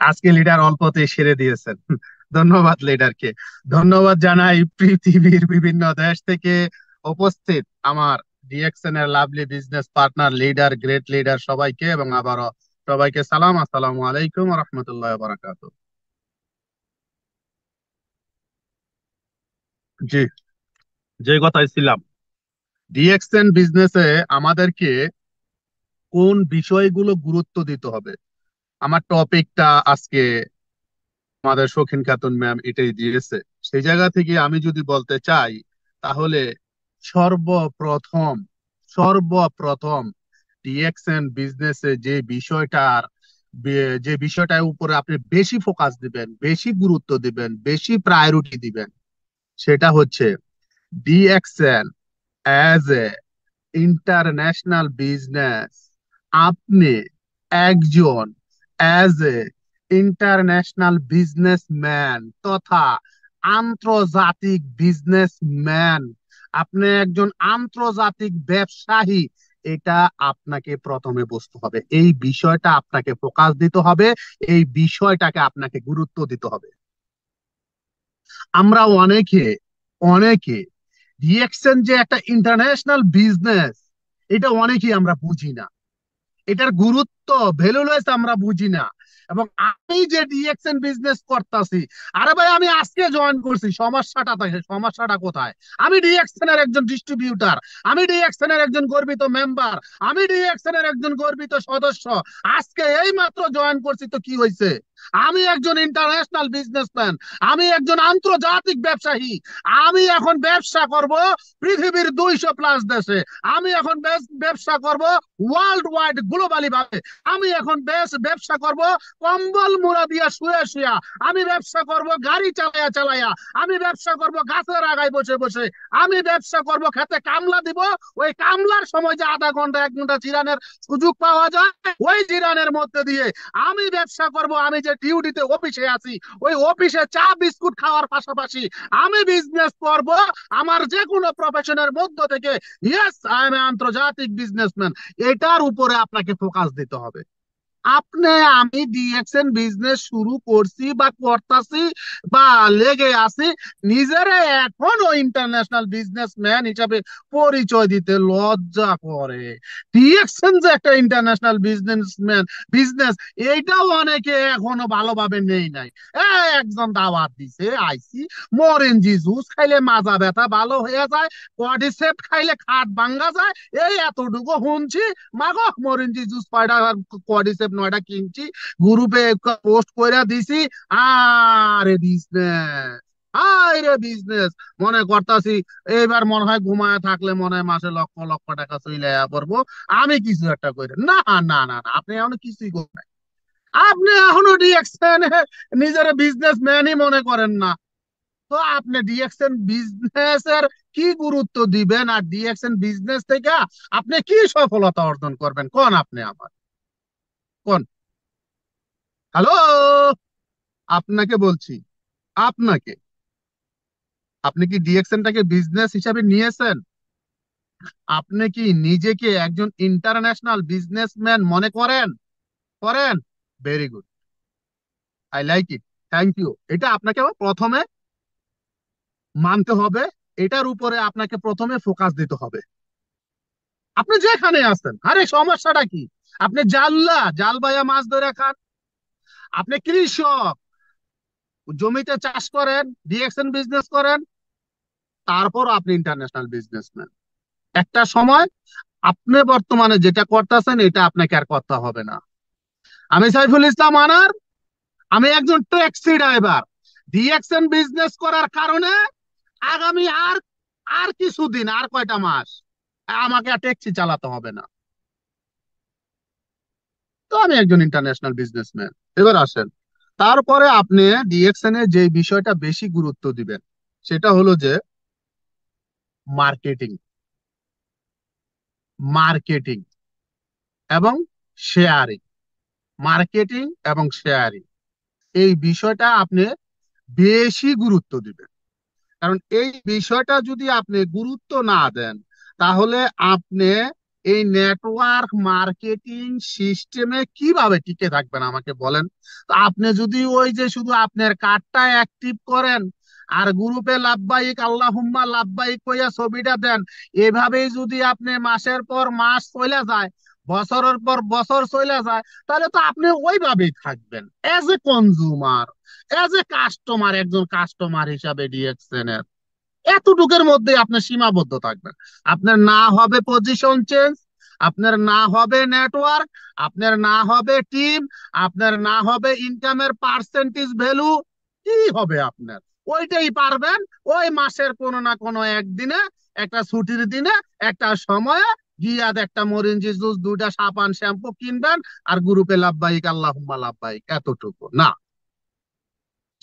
আজকে লিডার অল্পতেই সেরে দিয়েছেন। ধন্যবাদ লিডারকে। ধন্যবাদ জানাই পৃথিবীর বিভিন্ন দেশ থেকে উপস্থিত আমার ডিএক্সএন এর lovely business partner, leader, great leader সবাইকে, এবং আবারও সবাইকে সালাম, আসসালামু আলাইকুম ওয়া রাহমাতুল্লাহি ওয়া বারাকাতুহু। জি, যে কথায় ছিলাম, ডিএক্সএন বিজনেসে আমাদেরকে কোন বিষয়গুলো গুরুত্ব দিতে হবে, আমার টপিকটা আজকে আমাদের শৌখিন খাতুন ম্যাম এটাই দিয়েছে। সেই জায়গা থেকে আমি যদি বলতে চাই, তাহলে সর্বপ্রথম সর্বপ্রথম ডিএক্সএন বিজনেসে যে বিষয়টার উপরে আপনি বেশি ফোকাস দিবেন, বেশি গুরুত্ব দিবেন, বেশি প্রায়োরিটি দিবেন, সেটা হচ্ছে DXN as a international business. আপনি একজন অ্যাজ এ ইন্টারন্যাশনাল বিজনেসম্যান তথা আন্তর্জাতিক বিজনেসম্যান, আপনি একজন আন্তর্জাতিক ব্যবসায়ী, এটা আপনাকে প্রথমে বুঝতে হবে। এই বিষয়টা আপনাকে ফোকাস দিতে হবে, এই বিষয়টাকে আপনাকে গুরুত্ব দিতে হবে। আমরা অনেকে অনেকে রিয়েকশন যে একটা ইন্টারন্যাশনাল বিজনেস, এটা অনেকেই আমরা বুঝি না, এটার গুরুত্ব ভ্যালুলেস আমরা বুঝি না। এবং আমি যে ডিএক্সএন বিজনেস করতেছি, আরে ভাই আমি আজকে জয়েন করছি, সমস্যাটা কোথায়? আমি ডিএক্সএন এর একজন ডিস্ট্রিবিউটার, আমি ডিএক্সএন এর একজন গর্বিত মেম্বার, আমি ডিএক্সএন এর একজন গর্বিত সদস্য, আজকে এই মাত্র জয়েন করছি, তো কি হয়েছে? আমি একজন ইন্টারন্যাশনাল বিজনেসম্যান, আমি একজন আন্তর্জাতিক ব্যবসায়ী, আমি এখন ব্যবসা করব পৃথিবীর 200+ দেশে, আমি এখন ব্যবসা করব ওয়ার্ল্ড ওয়াইড গ্লোবালি ভাবে, আমি এখন ব্যবসা করব কম্বল মুড়া দিয়া শুয়ে শুয়া, আমি ব্যবসা করব গাড়ি চালায়া চালায়া, আমি ব্যবসা করব গাছের আগায় বসে বসে, আমি ব্যবসা করব খেতে কামলা দিব, ওই কামলার সময় যে আধা ঘন্টা 1 ঘন্টা জিরানের সুযোগ পাওয়া যায়, ওই জিরানের মধ্যে দিয়ে আমি ব্যবসা করব। আমি যে ডিউটিতে অফিসে আছি, ওই অফিসে চা বিস্কুট খাওয়ার পাশাপাশি আমি বিজনেস করব আমার যে কোনো প্রফেশনের মধ্য থেকে। ইয়েস, আই এম আন্তর্জাতিক বিজনেসম্যান। এটার উপরে আপনাকে ফোকাস দিতে হবে। আপনি আমি ডিএক্সএন বিজনেস শুরু করছি বা করতাছি বা লেগে আছি, নিজেরে এখনো ইন্টারন্যাশনাল বিজনেসম্যান হিসাবে পরিচয় দিতে লজ্জা করে। ডিএক্সএন যে একটা ইন্টারন্যাশনাল বিজনেস, এইটাও অনেকে এখনো ভালোভাবে নেই নাই। একজন দাওয়াত দিছে, আইসি, মরেঞ্জি জুস খাইলে মাজা ব্যথা ভালো হয়ে যায়, কডিসেপ খাইলে খাট ভাঙ্গা যায়, এই এতটুকু শুনছি। মাগো মরেঞ্জি জুস পায়টা কডিসেপ 9টা কিনছি, গ্রুপে পোস্ট করে দিছি। আরে বিজনেস, আরে বিজনেস মনে করতাছি এইবার মনে হয় ঘুমায় থাকলে মনে হয় মাসে লক্ষ লক্ষ টাকা চলে পড়বো, আমি কিছু একটা করে। না না না না, আপনি এখনো কিছুই করেন নাই। আপনি এখনো ডিএক্সএন নিজের বিজনেসম্যানই মনে করেন না, তো আপনি ডিএক্সএন বিজনেসের কি গুরুত্ব দিবেন? আর ডিএক্সএন বিজনেস থেকে আপনি কি সফলতা অর্জন করবেন? কোন আপনি আমার কোন? হ্যালো, আপনাকে বলছি, আপনাকে, আপনি কি ডিএক্সএনটাকে বিজনেস হিসাবে নিয়েছেন? আপনি কি নিজেকে একজন ইন্টারন্যাশনাল বিজনেসম্যান মনে করেন? করেন? Very good, I like it, thank you. এটা আপনাকে প্রথমে মানতে হবে, এটার উপরে আপনাকে প্রথমে ফোকাস দিতে হবে। আপনি যেখানে আছেন, আরে সমস্যাটা কি? আপনি জাল বাইয়া মাছ ধরে খান, আপনি কৃষক, জমিতে চাষ করেন, ডিএক্সএন বিজনেস করেন, তারপর আপনি ইন্টারন্যাশনাল বিজনেসম্যান। একটা সময় আপনি বর্তমানে যেটা করতেছেন এটা আপনাকে আর করতে হবে না। আমি সাইফুল ইসলাম আনার, আমি একজন ট্যাক্সি ড্রাইভার। ডিএক্সএন বিজনেস করার কারণে আগামী আর আর কিছুদিন, আর কয়টা মাস আমাকে আর ট্যাক্সি চালাতে হবে না। তো আমি একজন ইন্টারন্যাশনাল বিজনেসম্যান। এবার আসেন, তারপরে আপনি ডিএক্সএন এ যে বিষয়টা বেশি গুরুত্ব দিবেন সেটা হলো যে মার্কেটিং, মার্কেটিং এবং শেয়ারিং, মার্কেটিং এবং শেয়ারিং, এই বিষয়টা আপনি বেশি গুরুত্ব দিবেন। কারণ এই বিষয়টা যদি আপনি গুরুত্ব না দেন, তাহলে আপনি এই নেটওয়ার্ক মার্কেটিং সিস্টেমে কিভাবে টিকে থাকবেন আমাকে বলেন? তো আপনি যদি ওই যে শুধু আপনার কার্ডটা অ্যাক্টিভ করেন আর গ্রুপে লাভবাহিক আল্লাহুম্মা লাভবাহিক কইয়া ছবিটা দেন, এভাবেই যদি আপনি মাসের পর মাস চলে যায়, বছরের পর বছর চলে যায়, তাহলে তো আপনি ওইভাবেই থাকবেন as a consumer, as a customer, একজন কাস্টমার হিসাবে ডিএক্সএন এর। এতটুকুর মধ্যে আপনি সীমাবদ্ধ থাকবেন। আপনার না হবে পজিশন চেঞ্জ, আপনার না হবে নেটওয়ার্ক, আপনার না হবে টিম, আপনার না হবে ইনকামের পার্সেন্টেজ ভ্যালু, কি হবে আপনার? ওইটাই পারবেন ওই মাসের কোনো না কোনো একদিনে, একটা ছুটির দিনে, একটা সময়ে গিয়াদ একটা মরিঞ্জি জুস, 2টা সাবান শ্যাম্পু কিনবেন আর গ্রুপে লাভবাহিক আল্লাহুম্মা লাভবাহিক, এতটুকু না।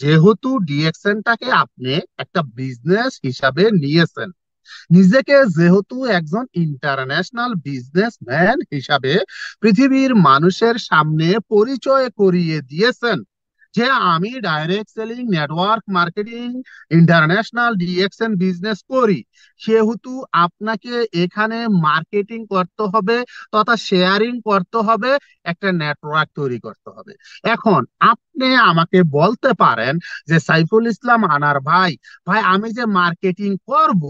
যেহেতু ডিএক্সএনটাকে আপনি একটা বিজনেস হিসাবে নিয়েছেন, নিজেকে যেহেতু একজন ইন্টারন্যাশনাল বিজনেসম্যান হিসাবে পৃথিবীর মানুষের সামনে পরিচয় করিয়ে দিয়েছেন, যে আমি direct selling, network marketing, international DXN business করি, সেহেতু আপনাকে এখানে মার্কেটিং করতে হবে তথা শেয়ারিং করতে হবে, একটা নেটওয়ার্ক তৈরি করতে হবে। এখন আপনি আমাকে বলতে পারেন যে সাইফুল ইসলাম আনার ভাই, আমি যে মার্কেটিং করব,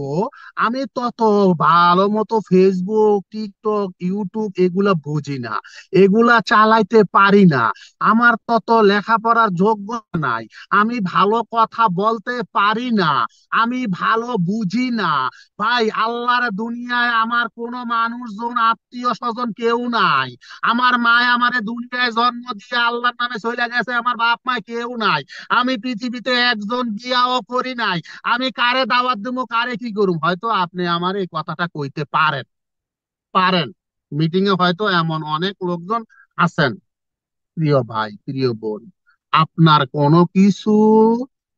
আমি তত ভালো মতো ফেসবুক, টিকটক, ইউটিউব এগুলা বুঝি না, এগুলা চালাইতে পারি না, আমার তত লেখাপড়ার যোগ্যতা নাই, আমি ভালো কথা বলতে পারি না, আমি ভালো বুঝি না। ভাই, আল্লাহর দুনিয়ায় আমার কোনো মানুষজন, আত্মীয় স্বজন কেউ নাই। আমার মায় আমারে দুনিয়ায় জন্ম দিয়ে আল্লাহর নামে চলে গেছে, আমার বাপ মা কেউ নাই। আমি পৃথিবীতে একজন বিয়াও করি নাই। আমি কারে দাওয়াত দেবো, কারে কি করুম? হয়তো আপনি আমার এই কথাটা কইতে পারেন, পারেন মিটিং এ হয়তো এমন অনেক লোকজন আছেন। প্রিয় ভাই, প্রিয় বোন, আপনার কোনো কিছু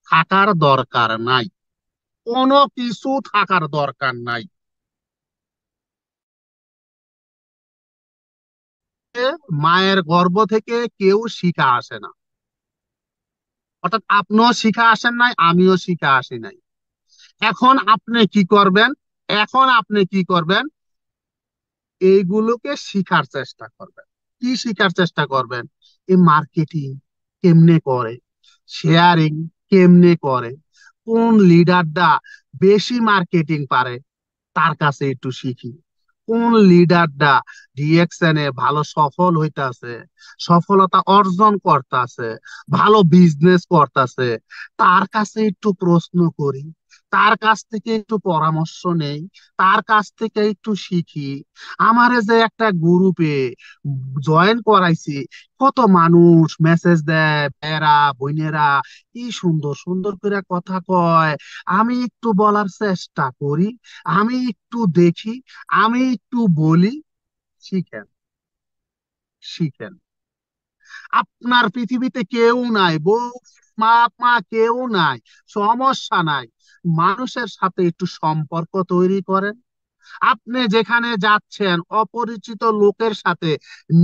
থাকার দরকার নাই, কোনো কিছু থাকার দরকার নাই। মায়ের গর্ভ থেকে কেউ শিখা আসে না, অর্থাৎ আপনিও শিখা আসেন নাই, আমিও শিখা আসি নাই। এখন আপনি কি করবেন? এখন আপনি কি করবেন? এইগুলোকে শিখার চেষ্টা করবেন। কি শিখার চেষ্টা করবেন? এই মার্কেটিং কেমনে করে, শেয়ারিং কেমনে করে, কোন লিডারটা বেশি মার্কেটিং পারে, তার কাছে একটু শিখি। কোন লিডারটা ডিএকশনে ভালো সফল হইতাছে, সফলতা অর্জন করতেছে, ভালো বিজনেস করতেছে, তার কাছে একটু প্রশ্ন করি, তার কাছ থেকে একটু পরামর্শ নেই, তার কাছ থেকে একটু শিখি। আমারে যে একটা গ্রুপে জয়েন করাইছি, কত মানুষ মেসেজ দেয়, বেরা বোনেরা কি সুন্দর সুন্দর করে কথা কয়, আমি একটু বলার চেষ্টা করি, আমি একটু দেখি, আমি একটু বলি। শিখেন, শিখেন। আপনার পৃথিবীতে কেউ নাই, বউ, মা কেউ নাই, সমস্যা নাই। মানুষের সাথে একটু সম্পর্ক তৈরি করেন। আপনি যেখানে যাচ্ছেন, অপরিচিত লোকের সাথে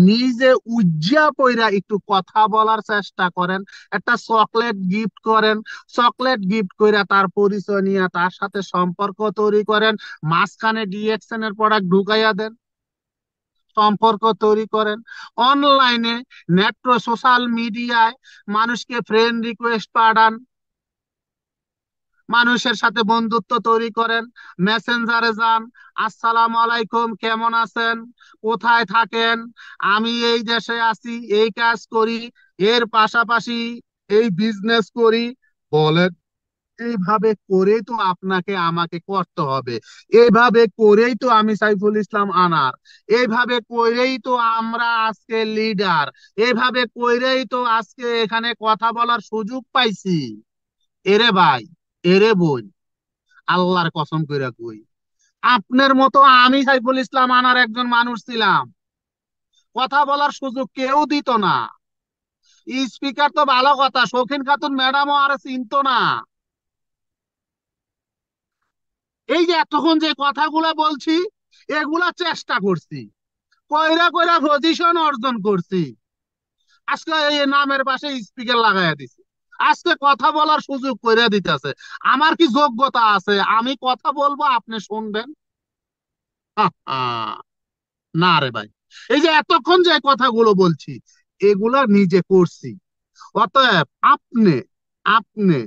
নিজে উজ্জা পইরা একটু কথা বলার চেষ্টা করেন। একটা চকলেট গিফট করেন, চকলেট গিফট কইরা তার পরিচয় নিয়ে তার সাথে সম্পর্ক তৈরি করেন, মাঝখানে ডিএক্সএন এর প্রোডাক্ট ঢুকাইয়া দেন, সম্পর্ক তৈরি করেন। অনলাইনে, নেট্রো সোশ্যাল মিডিয়ায় মানুষকে ফ্রেন্ড রিকোয়েস্ট পাঠান, মানুষের সাথে বন্ধুত্ব তৈরি করেন। মেসেঞ্জারে যান, আসসালামু আলাইকুম, কেমন আছেন, কোথায় থাকেন, আমি এই দেশে আছি, এই কাজ করি, এর পাশাপাশি এই বিজনেস করি, বলেন। এইভাবে করেই তো আপনাকে আমাকে করতে হবে, এইভাবে করেই তো আমি সাইফুল ইসলাম আনার, এইভাবে করেই তো আমরা আজকে লিডার, এইভাবে করেই তো আজকে এখানে কথা বলার সুযোগ পাইছি। এরে ভাই, এরে বোন, আল্লাহর কসম কইরা কই, আপনার মতো আমি সাইফুল ইসলাম আনার একজন মানুষ ছিলাম, কথা বলার সুযোগ কেউ দিত না। স্পিকার তো ভালো কথা, শৌখিন খাতুন ম্যাডামও আর চিনতো না। এই যে এতক্ষণ যে কথাগুলো বলছি, এগুলা চেষ্টা করছি, কইরা কইরা পজিশন অর্জন করছি, আজকে এই নামের পাশে স্পিকার লাগাইয়া দিছি, আজকে কথা বলার সুযোগ করে দিতেছে। আমার কি যোগ্যতা আছে আমি কথা বলবো আপনি শুনবেন? না রে ভাই, এই যে এতক্ষণ যে কথাগুলো বলছি, এগুলা নিজে করছি। অতএব আপনি আপনি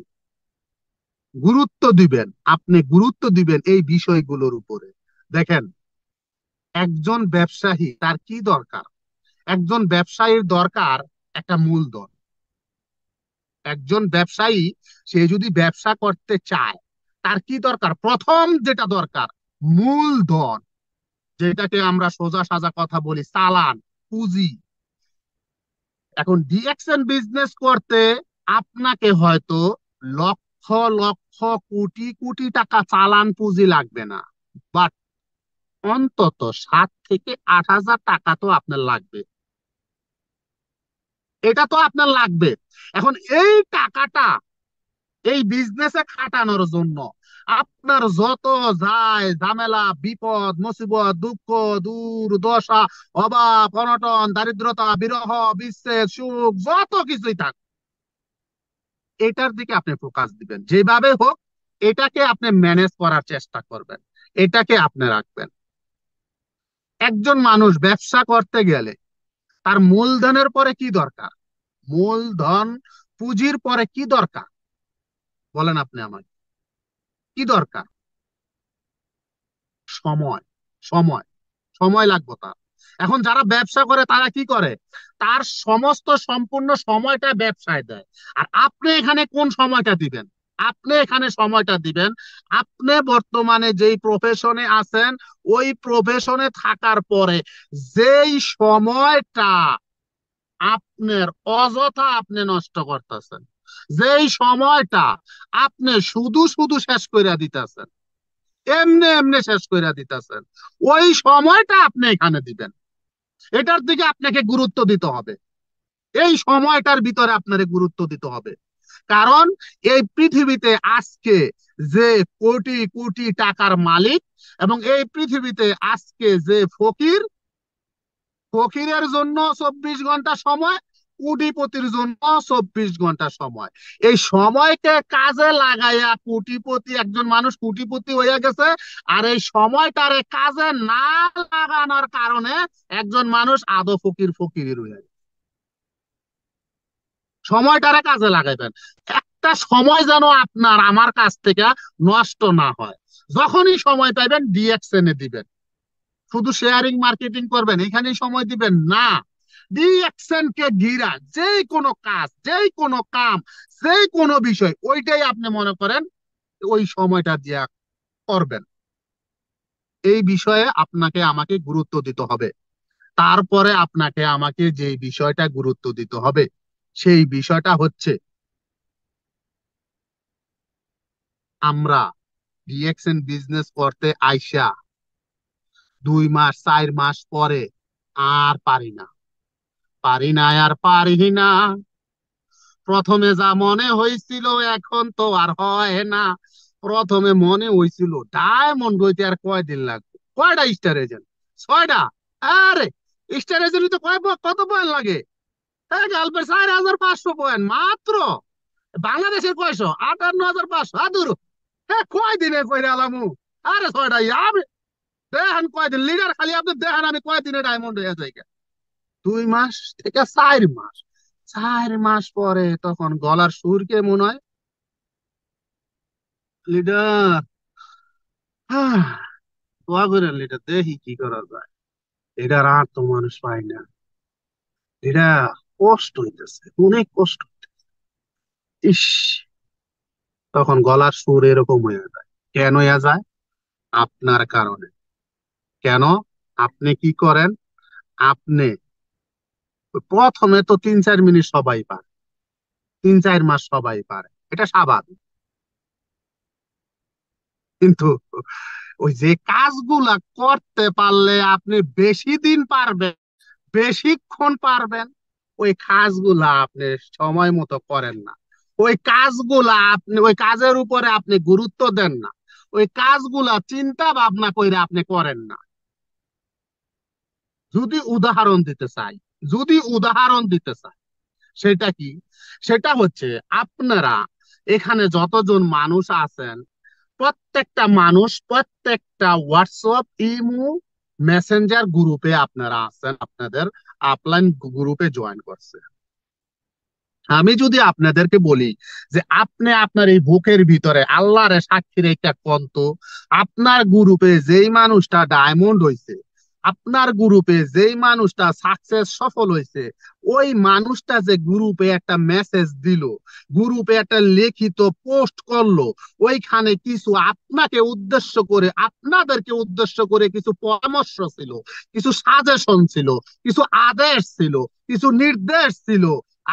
গুরুত্ব দিবেন, আপনি গুরুত্ব দিবেন এই বিষয়গুলোর উপরে। দেখেন, একজন ব্যবসায়ী তার কি দরকার? একজন ব্যবসায়ীর দরকার একটা মূলধন। একজন ব্যবসায়ী, সে যদি ব্যবসা করতে চায়, তার কি দরকার? প্রথম যেটা দরকার, মূলধন, যেটাকে আমরা সোজা সাজা কথা বলি চালান, পুঁজি। এখন ডিএক্সএন বিজনেস করতে আপনাকে হয়তো লক্ষ লক্ষ কোটি কোটি টাকা চালান পুঁজি লাগবে না, বাট অন্তত 7 থেকে 8 হাজার টাকা তো আপনার লাগবে, এটা তো আপনার লাগবে। এখন এই টাকাটা এই বিজনেসে খাটানোর জন্য আপনার যত যায় ঝামেলা, বিপদ মুসিবত, দুঃখ, দুর্দশা, অভাব অনটন, দারিদ্রতা, বিরহ, বিচ্ছেদ, সুখ, যত কিছুই থাক, এটার দিকে আপনি ফোকাস দিবেন, যেভাবে হোক এটাকে আপনি ম্যানেজ করার চেষ্টা করবেন, এটাকে আপনি রাখবেন। একজন মানুষ ব্যবসা করতে গেলে তার মূলধনের পরে কি দরকার? মূলধন, পুঁজির পরে কি দরকার বলেন আপনি আমাকে, কি দরকার? সময়। সময়, সময় লাগবে তার। এখন যারা ব্যবসা করে তারা কি করে? তার সমস্ত সম্পূর্ণ সময়টা ব্যবসায় দেয়। আর আপনি এখানে কোন সময়টা দিবেন? আপনি এখানে সময়টা দিবেন, আপনি বর্তমানে যেই প্রফেশনে আছেন ওই প্রফেশনে থাকার পরে যেই সময়টা আপনার অযথা আপনি নষ্ট করতেছেন, যেই সময়টা আপনি শুধু শুধু শেষ করে দিতেছেন, এমনি এমনি শেষ করে দিতেছেন, ওই সময়টা আপনি এখানে দিবেন। এটার দিকে আপনাকে গুরুত্ব দিতে হবে, এই সময়টার ভিতরে আপনাকে গুরুত্ব দিতে হবে। কারণ এই পৃথিবীতে আজকে যে কোটি কোটি টাকার মালিক এবং এই পৃথিবীতে আজকে যে ফকির, ফকিরের জন্য 24 ঘন্টা সময়, কোটিপতির জন্য 24 ঘন্টা সময়। এই সময়কে কাজে লাগাইয়া কোটিপতি একজন মানুষ কোটিপতি হয়ে গেছে, আর এই সময়টারে কাজে না লাগানোর কারণে একজন মানুষ আদৌ ফকির ফকির রয়ে গেছে। সময়টারে কাজে লাগাইবেন, একটা সময় যেন আপনার আমার কাছ থেকে নষ্ট না হয়। যখনই সময় পাইবেন ডিএকশনে দিবেন। শুধু শেয়ারিং মার্কেটিং করবেন এখানেই সময় দিবেন না, ডিএকশন কে ঘিরা যে কোনো কাজ, যে কোনো কাম, যে কোনো বিষয় ওইটাই আপনি মনে করেন ওই সময়টা দিয়া করবেন। এই বিষয়ে আপনাকে আমাকে গুরুত্ব দিতে হবে। তারপরে আপনাকে আমাকে যে বিষয়টা গুরুত্ব দিতে হবে সেই বিষয়টা হচ্ছে, আমরা ডিএকশন বিজনেস করতে আইসা 2 মাস 4 মাস পরে আর পারি না, পারি না আর পারি না, প্রথমে যা মনে হয়েছিল এখন তো আর হয় না। প্রথমে মনে হয়েছিল ডায়মন্ড হইতে আর কয়দিন লাগবে, কয়টা স্টার এজেন্ট? 6টা। আরে স্টার এজেন্ট তো কত পয়েন্ট লাগে? গালপের 4,500 পয়েন্ট মাত্র। বাংলাদেশের কয়শো? 58,500। আদুর কয়দিনে কইরে আলামু? আরে 6টা আমি দেখেন কয়দিন লিডার, খালি আপনি দেখেন আমি কয়দিনে ডায়মন্ড হয়ে যাই। 2 মাস থেকে 4 মাস, 4 মাস পরে তখন গলার সুর কেমন হয়? লিডার, দোয়া করে লিডার, দেখি কি করা যায়। এটা আর তো মানুষ পাই না, এটা কষ্ট হইতেছে, অনেক কষ্ট হইতেছে। ইস, তখন গলার সুর এরকম হয়ে যায়। কেন হয়ে যায়? আপনার কারণে। কেন? আপনি কি করেন? আপনি প্রথমে তো 3-4 মিনিট সবাই পারে, 3-4 মাস সবাই পারে, এটা স্বাভাবিক। কিন্তু ওই যে কাজগুলা করতে পারলে আপনি বেশি দিন পারবেন, বেশিক্ষণ পারবেন, ওই কাজগুলা আপনি সময় মতো করেন না। ওই কাজগুলা আপনি, ওই কাজের উপরে আপনি গুরুত্ব দেন না, ওই কাজগুলা চিন্তা ভাবনা করে আপনি করেন না। যদি উদাহরণ দিতে চাই, যদি উদাহরণ দিতে চাই, সেটা কি? সেটা হচ্ছে আপনারা এখানে যতজন মানুষ আছেন, প্রত্যেকটা মানুষ প্রত্যেকটা হোয়াটসঅ্যাপ, ইমো, মেসেঞ্জার গ্রুপে আপনারা আছেন, আপনাদের আপলাইন গ্রুপে জয়েন করছে। আমি যদি আপনাদেরকে বলি যে আপনি আপনার এই বুকের ভিতরে আল্লাহরে সাক্ষী রেখে কন্ত, আপনার গ্রুপে যেই মানুষটা ডায়মন্ড হয়েছে, আপনার গ্রুপে যেই মানুষটা সাকসেস সফল হয়েছে, ওই মানুষটা যে গ্রুপে একটা মেসেজ দিল, গ্রুপে একটা লিখিত পোস্ট করলো, ওইখানে কিছু আপনাকে উদ্দেশ্য করে, আপনাদেরকে উদ্দেশ্য করে কিছু পরামর্শ ছিল, কিছু সাজেশন ছিল, কিছু আদেশ ছিল, কিছু নির্দেশ ছিল।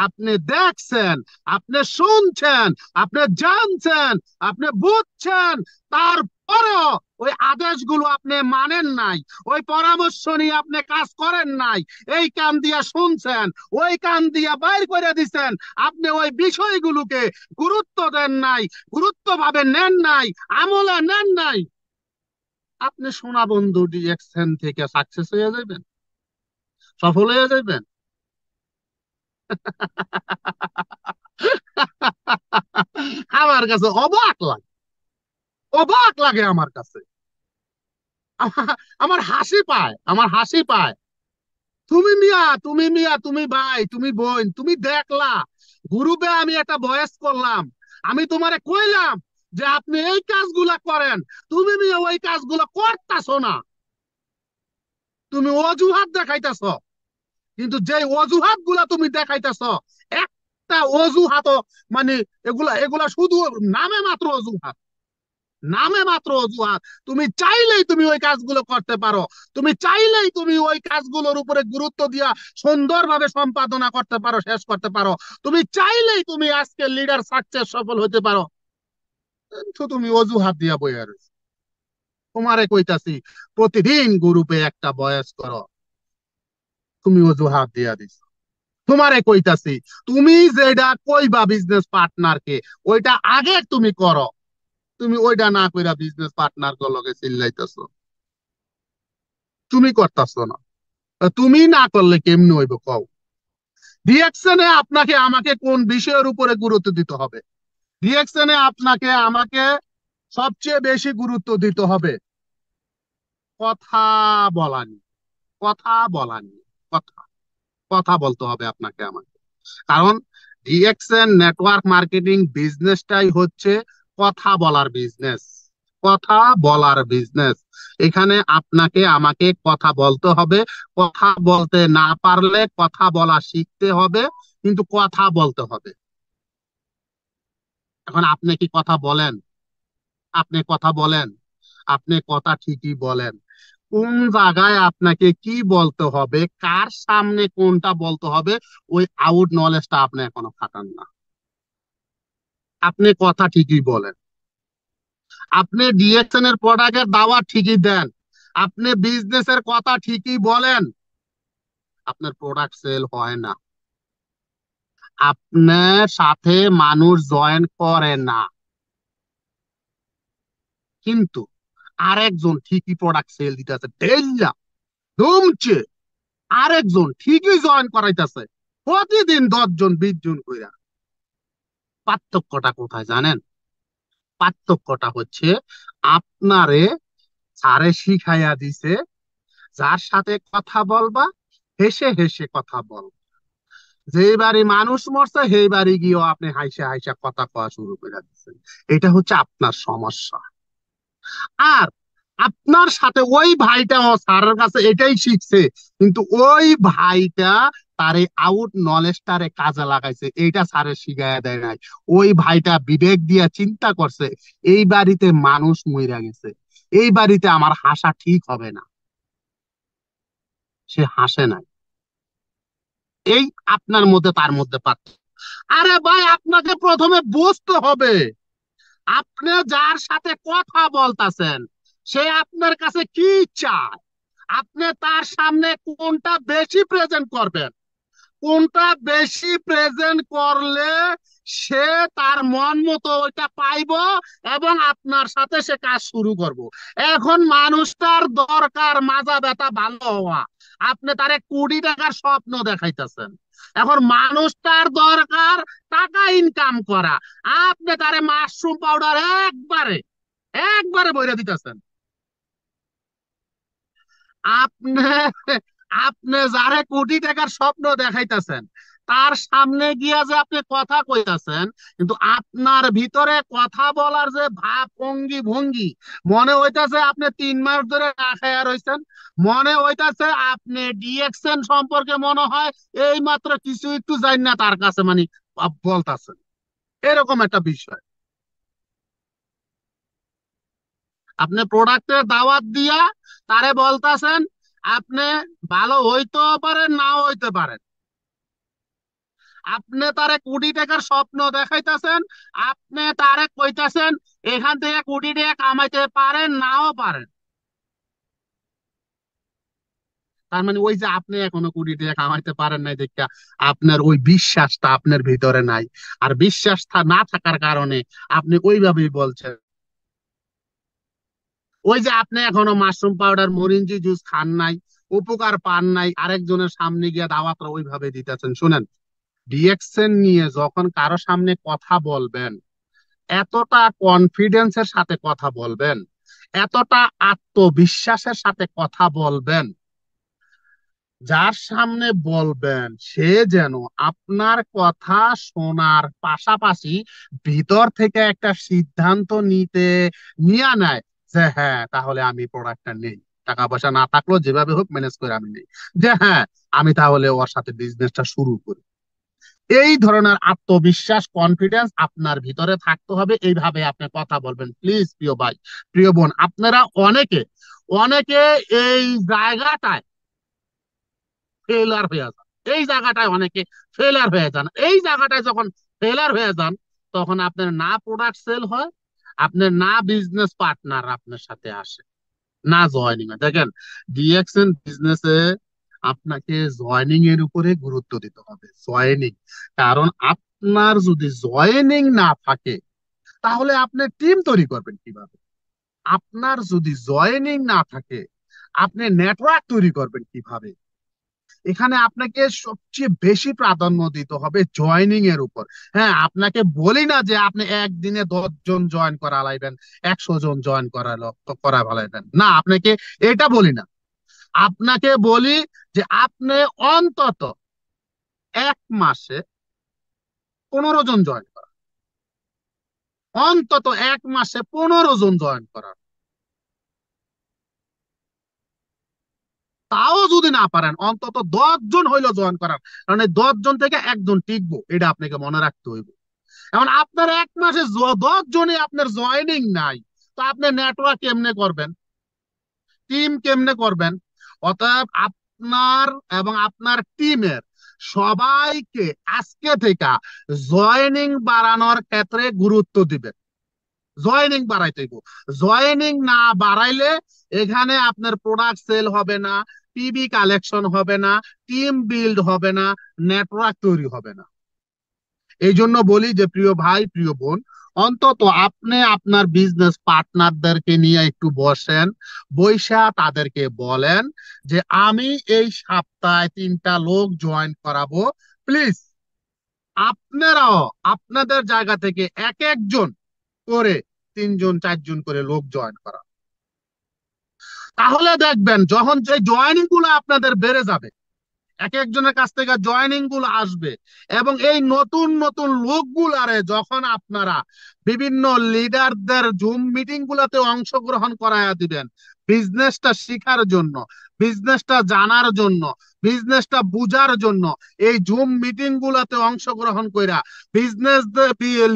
আপনি দেখছেন, আপনি শুনছেন, আপনি জানছেন, আপনি বুঝছেন, তারপরেও ওই আদেশগুলো আপনি মানেন নাই, ওই পরামর্শ নিয়ে আপনি কাজ করেন নাই। এই কান দিয়া শুনছেন, ওই কান দিয়া বাইর করে দিচ্ছেন, আপনি ওই বিষয়গুলোকে গুরুত্ব দেন নাই, গুরুত্ব ভাবে নেন নাই, আমলে নেন নাই। আপনি সোনা বন্ধু ডিএকশন থেকে সাকসেস হয়ে যাবেন, সফল হয়ে যাবেন? আমার কাছে অবাক লাগে, অবাক লাগে আমার কাছে। আমার হাসি পায়, আমার হাসি পায়। তুমি মিয়া তুমি ভাই তুমি বোন তুমি দেখলা গ্রুপে আমি একটা ভয়েস করলাম, আমি তোমারে কইলাম যে আপনি এই কাজগুলা করেন, তুমি মিয়া ওই কাজগুলা করতাছো না, তুমি অজুহাত দেখাইতাছ। কিন্তু যে অজুহাত গুলা তুমি দেখাইতেছ, একটা অজুহাত, মানে এগুলা এগুলা শুধু নামে মাত্র অজুহাত, নামে মাত্র অজুহাত। তুমি চাইলেই তুমি ওই কাজগুলো করতে পারো, তুমি চাইলেই তুমি ওই কাজগুলোর উপরে গুরুত্ব দিয়া সুন্দরভাবে সম্পাদনা করতে পারো, শেষ করতে পারো। তুমি চাইলেই তুমি আজকে লিডার সাকসেস সফল হতে পারো, কিন্তু তুমি অজুহাত দিয়া বইয়া রয়েছো। তোমারে কইতাছি প্রতিদিন গ্রুপে একটা বয়স করো, তুমি অজুহাত দিয়া দিছ। তোমারে কইতাছি তুমি যেটা কইবা বিজনেস পার্টনারকে, ওইটা আগে তুমি করো, তুমি ওইটা না কইরা বিজনেস পার্টনার লগে চিল্লাইতেছো, তুমি করতেছো না। তুমি না করলে কেমনে হইব কও? রিঅ্যাকশনে আপনাকে আমাকে কোন বিষয়ের উপরে গুরুত্ব দিতে হবে? রিঅ্যাকশনে আপনাকে আমাকে সবচেয়ে বেশি গুরুত্ব দিতে হবে কথা বলানি, কথা বলানি, কথা কথা বলতে হবে আপনাকে আমাকে। কারণ রিঅ্যাকশন নেটওয়ার্ক মার্কেটিং বিজনেসটাই হচ্ছে কথা বলার বিজনেস, কথা বলার বিজনেস। এখানে আপনাকে আমাকে কথা বলতে হবে, কথা বলতে না পারলে কথা বলা শিখতে হবে, কিন্তু কথা বলতে হবে। এখন আপনি কি কথা বলেন? আপনি কথা বলেন? আপনি কথা ঠিকই বলেন, কোন জায়গায় আপনাকে কি বলতে হবে, কার সামনে কোনটা বলতে হবে, ওই আউট নলেজটা আপনি এখনো খাটান না। আপনি কথা ঠিকই বলেন, আপনি ডিএক্সএন এর প্রোডাক্টের দাওয়া ঠিকই দেন, আপনি বিজনেসের কথা ঠিকই বলেন, আপনার প্রোডাক্ট সেল হয় না, আপনার সাথে মানুষ জয়েন করে না। কিন্তু আরেকজন ঠিকই প্রোডাক্ট সেল দিতেছে ঢেল্লা দমছে, আরেকজন ঠিকই জয়েন করাইতেছে প্রতিদিন 10 জন 20 জন কইরা। পার্থক্যটা কোথায় জানেন? পার্থক্যটা হচ্ছে আপনারে স্যারে শিখাইয়া দিছে যার সাথে কথা বলবা হেসে হেসে কথা বল, যেই বাড়ি মানুষ মরছে সেই বাড়ি গিয়েও আপনি হাইসা হাইসা কথা কওয়া শুরু করে দিচ্ছেন। এটা হচ্ছে আপনার সমস্যা। আর আপনার সাথে ওই ভাইটাও স্যারের কাছে এটাই শিখছে, কিন্তু ওই ভাইটা তার এই আউট নলেজটারে কাজে লাগাইছে, এইটা স্যারের শিখাইয়া দেয় নাই। ওই ভাইটা বিবেক দিয়া চিন্তা করছে এই বাড়িতে মানুষ মইরা গেছে, এই বাড়িতে আমার হাসা ঠিক হবে না, সে হাসে নাই। এই আপনার মধ্যে তার মধ্যে পার্থক্য। আরে ভাই আপনাকে প্রথমে বুঝতে হবে আপনি যার সাথে কথা বলতেছেন সে আপনার কাছে কি চায়, আপনি তার সামনে কোনটা বেশি প্রেজেন্ট করবেন, কোনটা বেশি প্রেজেন্ট করলে সে তার মন মতো ওইটা পাইবো এবং আপনার সাথে সে কাজ শুরু করব। এখন মানুষটার দরকার মাজা ব্যথা ভালো হওয়া, আপনি তারে 20 টাকার স্বপ্ন দেখাইতেছেন। এখন মানুষটার দরকার টাকা ইনকাম করা, আপনি তারে মাশরুম পাউডার একবারে একবারে বইরা দিতেছেন। আপনি আপনি যারে 20 টাকার স্বপ্ন দেখাইতেছেন তার সামনে গিয়া যে আপনি কথা কইতাছেন, কিন্তু আপনার ভিতরে কথা বলার যে ভাব ভঙ্গি ভঙ্গি, মনে হইতাছে আপনি 3 মাস ধরে না খাইয়া রইছেন, মনে হইতাছে আপনি ডিএক্সএন সম্পর্কে মনে হয় এই মাত্র কিছু একটু জানি না তার কাছে মানে বলতাছেন, এরকম একটা বিষয়। আপনি প্রোডাক্টের দাওয়াত দিয়া তারে বলতাছেন আপনি ভালো হইতেও পারেন নাও হইতে পারেন, আপনি তারে 20 টাকার স্বপ্ন দেখাইতেছেন, আপনি তারে কইতাছেন এখান থেকে 20 টাকা কামাইতে পারেন নাও পারেন। তার মানে ওই যে আপনি এখনো 20 টাকা কামাইতে পারেন নাই দেখা আপনার ওই বিশ্বাসটা আপনার ভিতরে নাই, আর বিশ্বাসটা না থাকার কারণে আপনি ওইভাবেই বলছেন। ওই যে আপনি এখনো মাশরুম পাউডার মরিঞ্জি জুস খান নাই, উপকার পান নাই, আরেকজনের সামনে গিয়ে দাওয়াতরা ওইভাবে দিতেছেন। শুনেন, ডিএক্সএন নিয়ে যখন কারো সামনে কথা বলবেন, এতটা কনফিডেন্সের সাথে কথা বলবেন, এতটা আত্মবিশ্বাসের সাথে কথা বলবেন, যার সামনে বলবেন সে যেন আপনার কথা শোনার পাশাপাশি ভিতর থেকে একটা সিদ্ধান্ত নিয়ে নেয় যে হ্যাঁ তাহলে আমি প্রোডাক্টটা নেই, টাকা পয়সা না থাকলেও যেভাবে হোক ম্যানেজ করে আমি নেই, যে হ্যাঁ আমি তাহলে ওর সাথে বিজনেসটা শুরু করি। এই ধরনের আত্মবিশ্বাস, কনফিডেন্স আপনার ভিতরে থাকতে হবে। এইভাবে আপনি কথা বলবেন। প্লিজ প্রিয় ভাই, প্রিয় বোন, আপনারা অনেকে অনেকে এই জায়গাটায় ফেলার হয়ে যান। এই জায়গাটায় অনেকে ফেলার হয়ে যান। এই জায়গাটায় যখন ফেলার হয়ে যান, তখন আপনার না প্রোডাক্ট সেল হয়, আপনার না বিজনেস পার্টনার আপনার সাথে আসে, না জয়েনিং হয়। দেখেন, ডিএক্সএন বিজনেসে আপনাকে জয়েনিং এর উপরে গুরুত্ব দিতে হবে। জয়েনিং, কারণ আপনার যদি জয়েনিং না থাকে তাহলে আপনি টিম তৈরি করবেন কিভাবে? আপনার যদি জয়েনিং না থাকে আপনি নেটওয়ার্ক তৈরি করবেন কিভাবে? এখানে আপনাকে সবচেয়ে বেশি প্রাধান্য দিতে হবে জয়েনিং এর উপর। হ্যাঁ, আপনাকে বলি না যে আপনি একদিনে 10 জন জয়েন করা লাইবেন, 100 জন জয়েন করা ফেলাইবেন, না, আপনাকে এটা বলি না। আপনাকে বলি যে আপনি অন্তত 1 মাসে 15 জন জয়েন করা, অন্তত 1 মাসে 15 জন জয়েন করা। তাও যদি না পারেন অন্তত 10 জন হইলো জয়েন করার, কারণ এই 10 জন থেকে একজন টিকবো, এটা আপনাকে মনে রাখতে হইব। এখন আপনার 1 মাসে 10 জনে আপনার জয়েনিং নাই, তো আপনি নেটওয়ার্ক কেমনে করবেন, টিম কেমনে করবেন? অতএব আপনার এবং আপনার টিমের সবাইকে আজকে থেকে জয়েনিং বাড়ানোর ক্ষেত্রে গুরুত্ব দিবেন। জয়েনিং বাড়াইতে হইব। জয়েনিং না বাড়াইলে এখানে আপনার প্রোডাক্ট সেল হবে না, পিবি কালেকশন হবে না, টিম বিল্ড হবে না, নেটওয়ার্ক তৈরি হবে না। এই জন্য বলি যে প্রিয় ভাই, প্রিয় বোন, অন্তত আপনি আপনার বিজনেস পার্টনারদেরকে নিয়ে একটু বসেন, বৈশা তাদেরকে বলেন যে আমি এই সপ্তাহে 3টা লোক জয়েন করাবো, প্লিজ আপনারাও আপনাদের জায়গা থেকে এক একজন করে 3 জন 4 জন করে লোক জয়েন করা। তাহলে দেখবেন যখন যে জয়েনিং গুলো আপনাদের বেড়ে যাবে, এক একজনের কাছ থেকে জয়েনিং গুলো আসবে, এবং এই নতুন নতুন লোকগুলারে যখন আপনারা বিভিন্ন লিডারদের জুম মিটিং গুলাতে অংশগ্রহণ করায়া দিবেন, বিজনেসটা শিখার জন্য, বিজনেসটা জানার জন্য, বিজনেসটা বুঝার জন্য, এই জুম মিটিং গুলাতে অংশগ্রহণ কইরা বিজনেস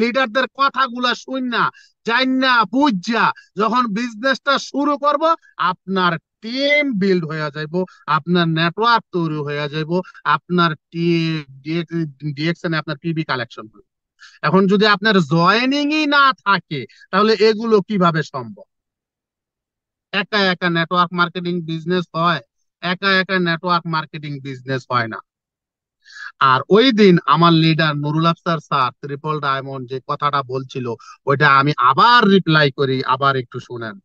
লিডারদের কথাগুলা শুননা জাইন্না বুঝা যখন বিজনেসটা শুরু করব, আপনার টিম বিল্ড হয়ে যাইব, আপনার নেটওয়ার্ক তৈরি হয়ে যাইব, আপনার ডিএক্সএন এ আপনার পিবি কালেকশন হবে। এখন যদি আপনার জয়েনিংই না থাকে তাহলে এগুলো কিভাবে সম্ভব? একা একা নেটওয়ার্ক মার্কেটিং বিজনেস হয়? একা একা নেটওয়ার্ক মার্কেটিং বিজনেস হয় না। আর ওই দিন আমার leader Nurul Afsar sir triple diamond যে কথাটা বলছিল, ওইটা আমি আবার রিপ্লাই করি, আবার একটু শুনেন।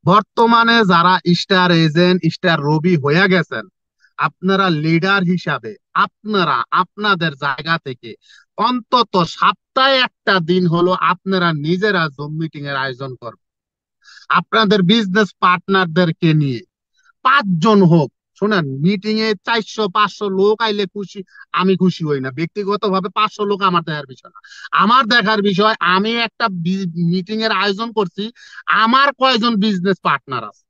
বর্তমানে যারা স্টার এজেন্ট, স্টার রবি হয়ে গেছেন, আপনারা লিডার হিসাবে আপনারা আপনাদের জায়গা থেকে অন্তত সপ্তাহে একটা দিন হলো আপনারা নিজেরা জুম মিটিং এর আয়োজন করবেন। আপনাদের বিজনেস পার্টনারদেরকে নিয়ে 5 জন হোক, শোনেন, মিটিং এ 400 500 লোক আইলে খুশি, আমি খুশি হই না। ব্যক্তিগতভাবে 500 লোক আমার দেখার বিষয় না। আমার দেখার বিষয় আমি একটা মিটিং এর আয়োজন করছি, আমার কয়জন বিজনেস পার্টনার আছে,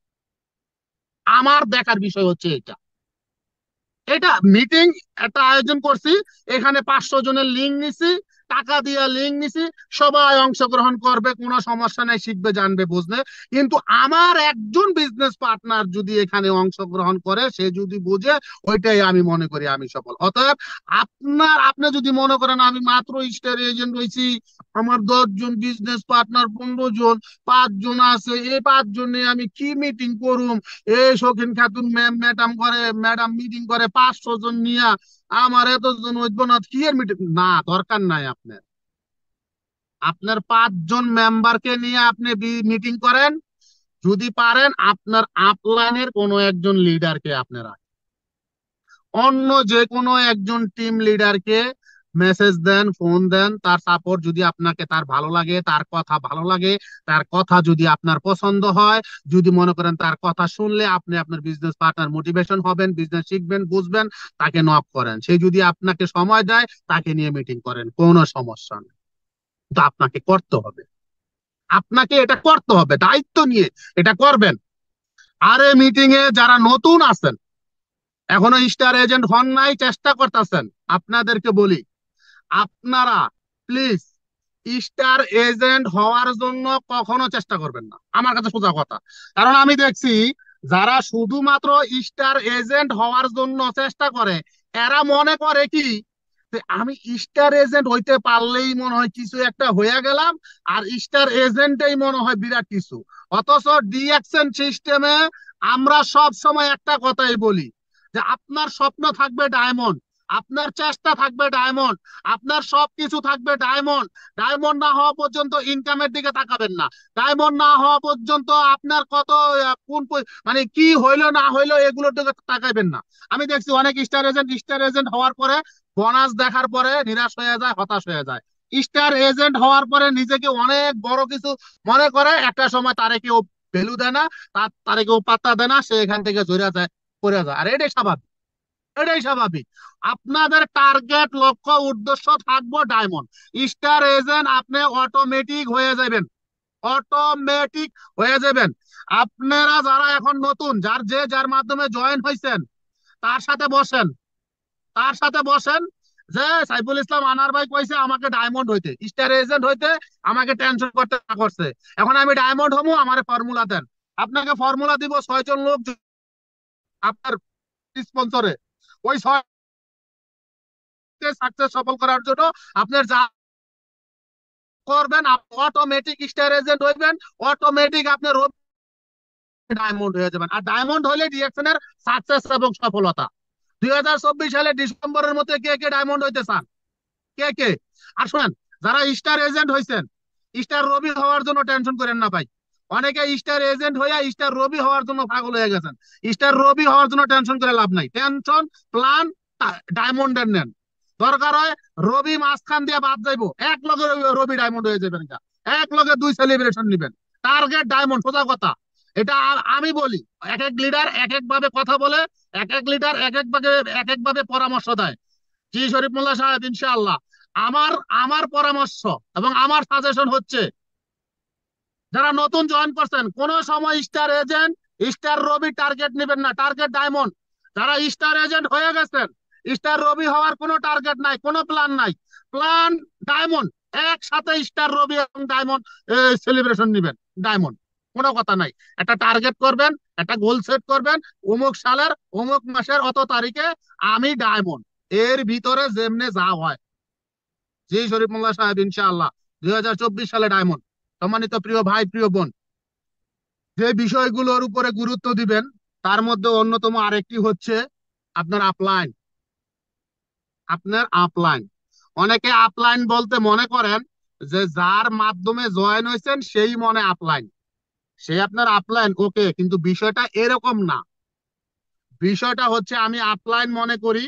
আমার দেখার বিষয় হচ্ছে এটা। এটা মিটিং একটা আয়োজন করছি, এখানে 500 জনের লিঙ্ক নিছি, টাকা দিয়ে লিঙ্ক নিছি, সবাই অংশগ্রহণ করবে, কোনো সমস্যা নাই, শিখবে, জানবে, বুঝবে। কিন্তু আমার একজন বিজনেস পার্টনার যদি এখানে অংশগ্রহণ করে, সে যদি বুঝে, ওইটাই আমি মনে করি আমি সফল। অতএব আপনি যদি মনে করেন আমি মাত্র স্টার এজেন্ট হয়েছি, আমার 10 জন বিজনেস পার্টনার, 15 জন, 5 জন আছে, এই 5 জনে আমি কি মিটিং করুম, এই শৌখিন খাতুন ম্যাডাম করে, ম্যাডাম মিটিং করে 500 জন নিয়ে, আমার এতজন হইব না, কি এর মিটিং, না, দরকার নাই। আপনার আপনার 5 জন মেম্বারকে নিয়ে আপনি মিটিং করেন। যদি পারেন আপনার আপলাইনের কোনো একজন লিডারকে আপনারা, অন্য যে কোনো একজন টিম লিডারকে মেসেজ দেন, ফোন দেন, তার সাপোর্ট যদি আপনাকে তার ভালো লাগে, তার কথা ভালো লাগে, তার কথা যদি আপনার পছন্দ হয়, যদি মনে করেন তার কথা শুনলে আপনি আপনার বিজনেস পার্টনার মোটিভেশন হবেন, বিজনেস শিখবেন, বুঝবেন, তাকে নক করেন। সে যদি আপনাকে সময় দেয়, তাকে নিয়ে মিটিং করেন, কোনো সমস্যা নেই। কিন্তু আপনাকে করতে হবে, আপনাকে এটা করতে হবে, দায়িত্ব নিয়ে এটা করবেন। আর এই মিটিং এ যারা নতুন আছেন, এখনো স্টার এজেন্ট হন নাই, চেষ্টা করতেছেন, আপনাদেরকে বলি, আপনারা প্লিজ স্টার এজেন্ট হওয়ার জন্য কখনো চেষ্টা করবেন না, আমার কাছে সোজা কথা। কারণ আমি দেখছি যারা শুধুমাত্র স্টার এজেন্ট হওয়ার জন্য চেষ্টা করে, এরা মনে করে কি যে আমি স্টার এজেন্ট হইতে পারলেই মনে হয় কিছু একটা হয়ে গেলাম, আর স্টার এজেন্টেই মনে হয় বিরাট কিছু। অথচ ডিএকশন সিস্টেমে আমরা সব সময় একটা কথাই বলি যে আপনার স্বপ্ন থাকবে ডায়মন্ড, আপনার চেষ্টা থাকবে ডায়মন্ড, আপনার সবকিছু থাকবে ডায়মন্ড। ডায়মন্ড না হওয়া পর্যন্ত ইনকামের দিকে তাকাবেন না। ডায়মন্ড না হওয়া পর্যন্ত আপনার কত মানে কি হইলো না হইলো এগুলোর দিকে তাকাইবেন না। আমি দেখছি অনেক স্টার এজেন্ট হওয়ার পরে বোনাস দেখার পরে নিরাশ হয়ে যায়, হতাশ হয়ে যায়। স্টার এজেন্ট হওয়ার পরে নিজেকে অনেক বড় কিছু মনে করে, একটা সময় তারে কেউ ভ্যালু দেয় না, তারে কেউ পাত্তা দেয় না, সে এখান থেকে জড়িয়ে যায়, পড়ে যায়। আর এটাই স্বাভাবিক, এটাই স্বাভাবিক। আপনাদের টার্গেট, লক্ষ্য, উদ্দেশ্য থাকবো ডায়মন্ড। স্টার এজেন্ট আপনি অটোমেটিক হয়ে যাবেন, অটোমেটিক হয়ে যাবেন। আপনারা যারা এখন নতুন, যার মাধ্যমে জয়েন হয়েছেন, তার সাথে বসেন, তার সাথে বসেন যে সাইফুল ইসলাম আনার ভাই কইছে আমাকে ডায়মন্ড হইতে, স্টার এজেন্ট হইতে, আমাকে টেনশন করতে না করছে। এখন আমি ডায়মন্ড হবো, আমার ফর্মুলা দেন। আপনাকে ফর্মুলা দিব, 6 জন লোক আপনার স্পন্সরে, ওই 6কে সাকসেস সফল করার জন্য আপনার যা করবেন, অটোমেটিক স্টার এজেন্ট হইবেন, অটোমেটিক আপনার ডায়মন্ড হয়ে যাবেন। আর ডায়মন্ড হলে ডিএকশনের সাকসেস এবং সফলতা। 2024 সালে ডিসেম্বরের মধ্যে কে কে ডায়মন্ড হইতে চান? কে কে? আর শোনেন, যারা স্টার এজেন্ট হয়েছেন, স্টার রবি হওয়ার জন্য টেনশন করেন না ভাই। অনেকে স্টার এজেন্ট হইয়া স্টার রবি হওয়ার জন্য পাগল হয়ে গেছেন। স্টার রবি হওয়ার জন্য টেনশন করে লাভ নাই। টেনশন প্ল্যান ডায়মন্ডের নেন। দরকার হয় রবি মাঝখান দিয়ে বাদ যাইবো, এক লগে রবি ডায়মন্ড হয়ে যাবেন, এক লগে 2 সেলিব্রেশন নিবেন। টার্গেট ডায়মন্ড, সোজা কথা। এটা আমি বলি, এক এক লিডার এক এক ভাবে কথা বলে, এক এক লিডার এক এক ভাবে পরামর্শ দেয়। জি শরীফ মোল্লা সাহেব, ইনশাআল্লাহ আমার আমার পরামর্শ এবং আমার সাজেশন হচ্ছে, যারা নতুন জয়েন করছেন, কোন সময় স্টার এজেন্ট, স্টার রবি টার্গেট নেবেন না, টার্গেট ডায়মন্ড। যারা স্টার এজেন্ট হয়ে গেছেন, স্টার রবি হওয়ার কোনো টার্গেট নাই, কোনো প্ল্যান নাই, প্ল্যান ডায়মন্ড। একসাথে স্টার রবি এবং ডায়মন্ড সেলিব্রেশন নেবেন, ডায়মন্ড, কোনো কথা নাই। একটা টার্গেট করবেন, একটা গোল সেট করবেন, অমুক সালের অমুক মাসের অত তারিখে আমি ডায়মন্ড। এর ভিতরে যেমনে যা হয়, জি শরীফ মোল্লা সাহেব, ইনশাআল্লাহ 2024 সালে ডায়মন্ড। সম্মানিত প্রিয় ভাই, প্রিয় বোন, যে বিষয়গুলোর উপরে গুরুত্ব দিবেন, তার মধ্যে অন্যতম আরেকটি হচ্ছে আপনার আপলাইন। আপনার আপলাইন, অনেকে আপলাইন বলতে মনে করেন যে যার মাধ্যমে জয়েন হয়েছেন সেই মনে আপলাইন, সে আপনার আপলাইন, ওকে, কিন্তু বিষয়টা এরকম না। বিষয়টা হচ্ছে, আমি আপলাইন মনে করি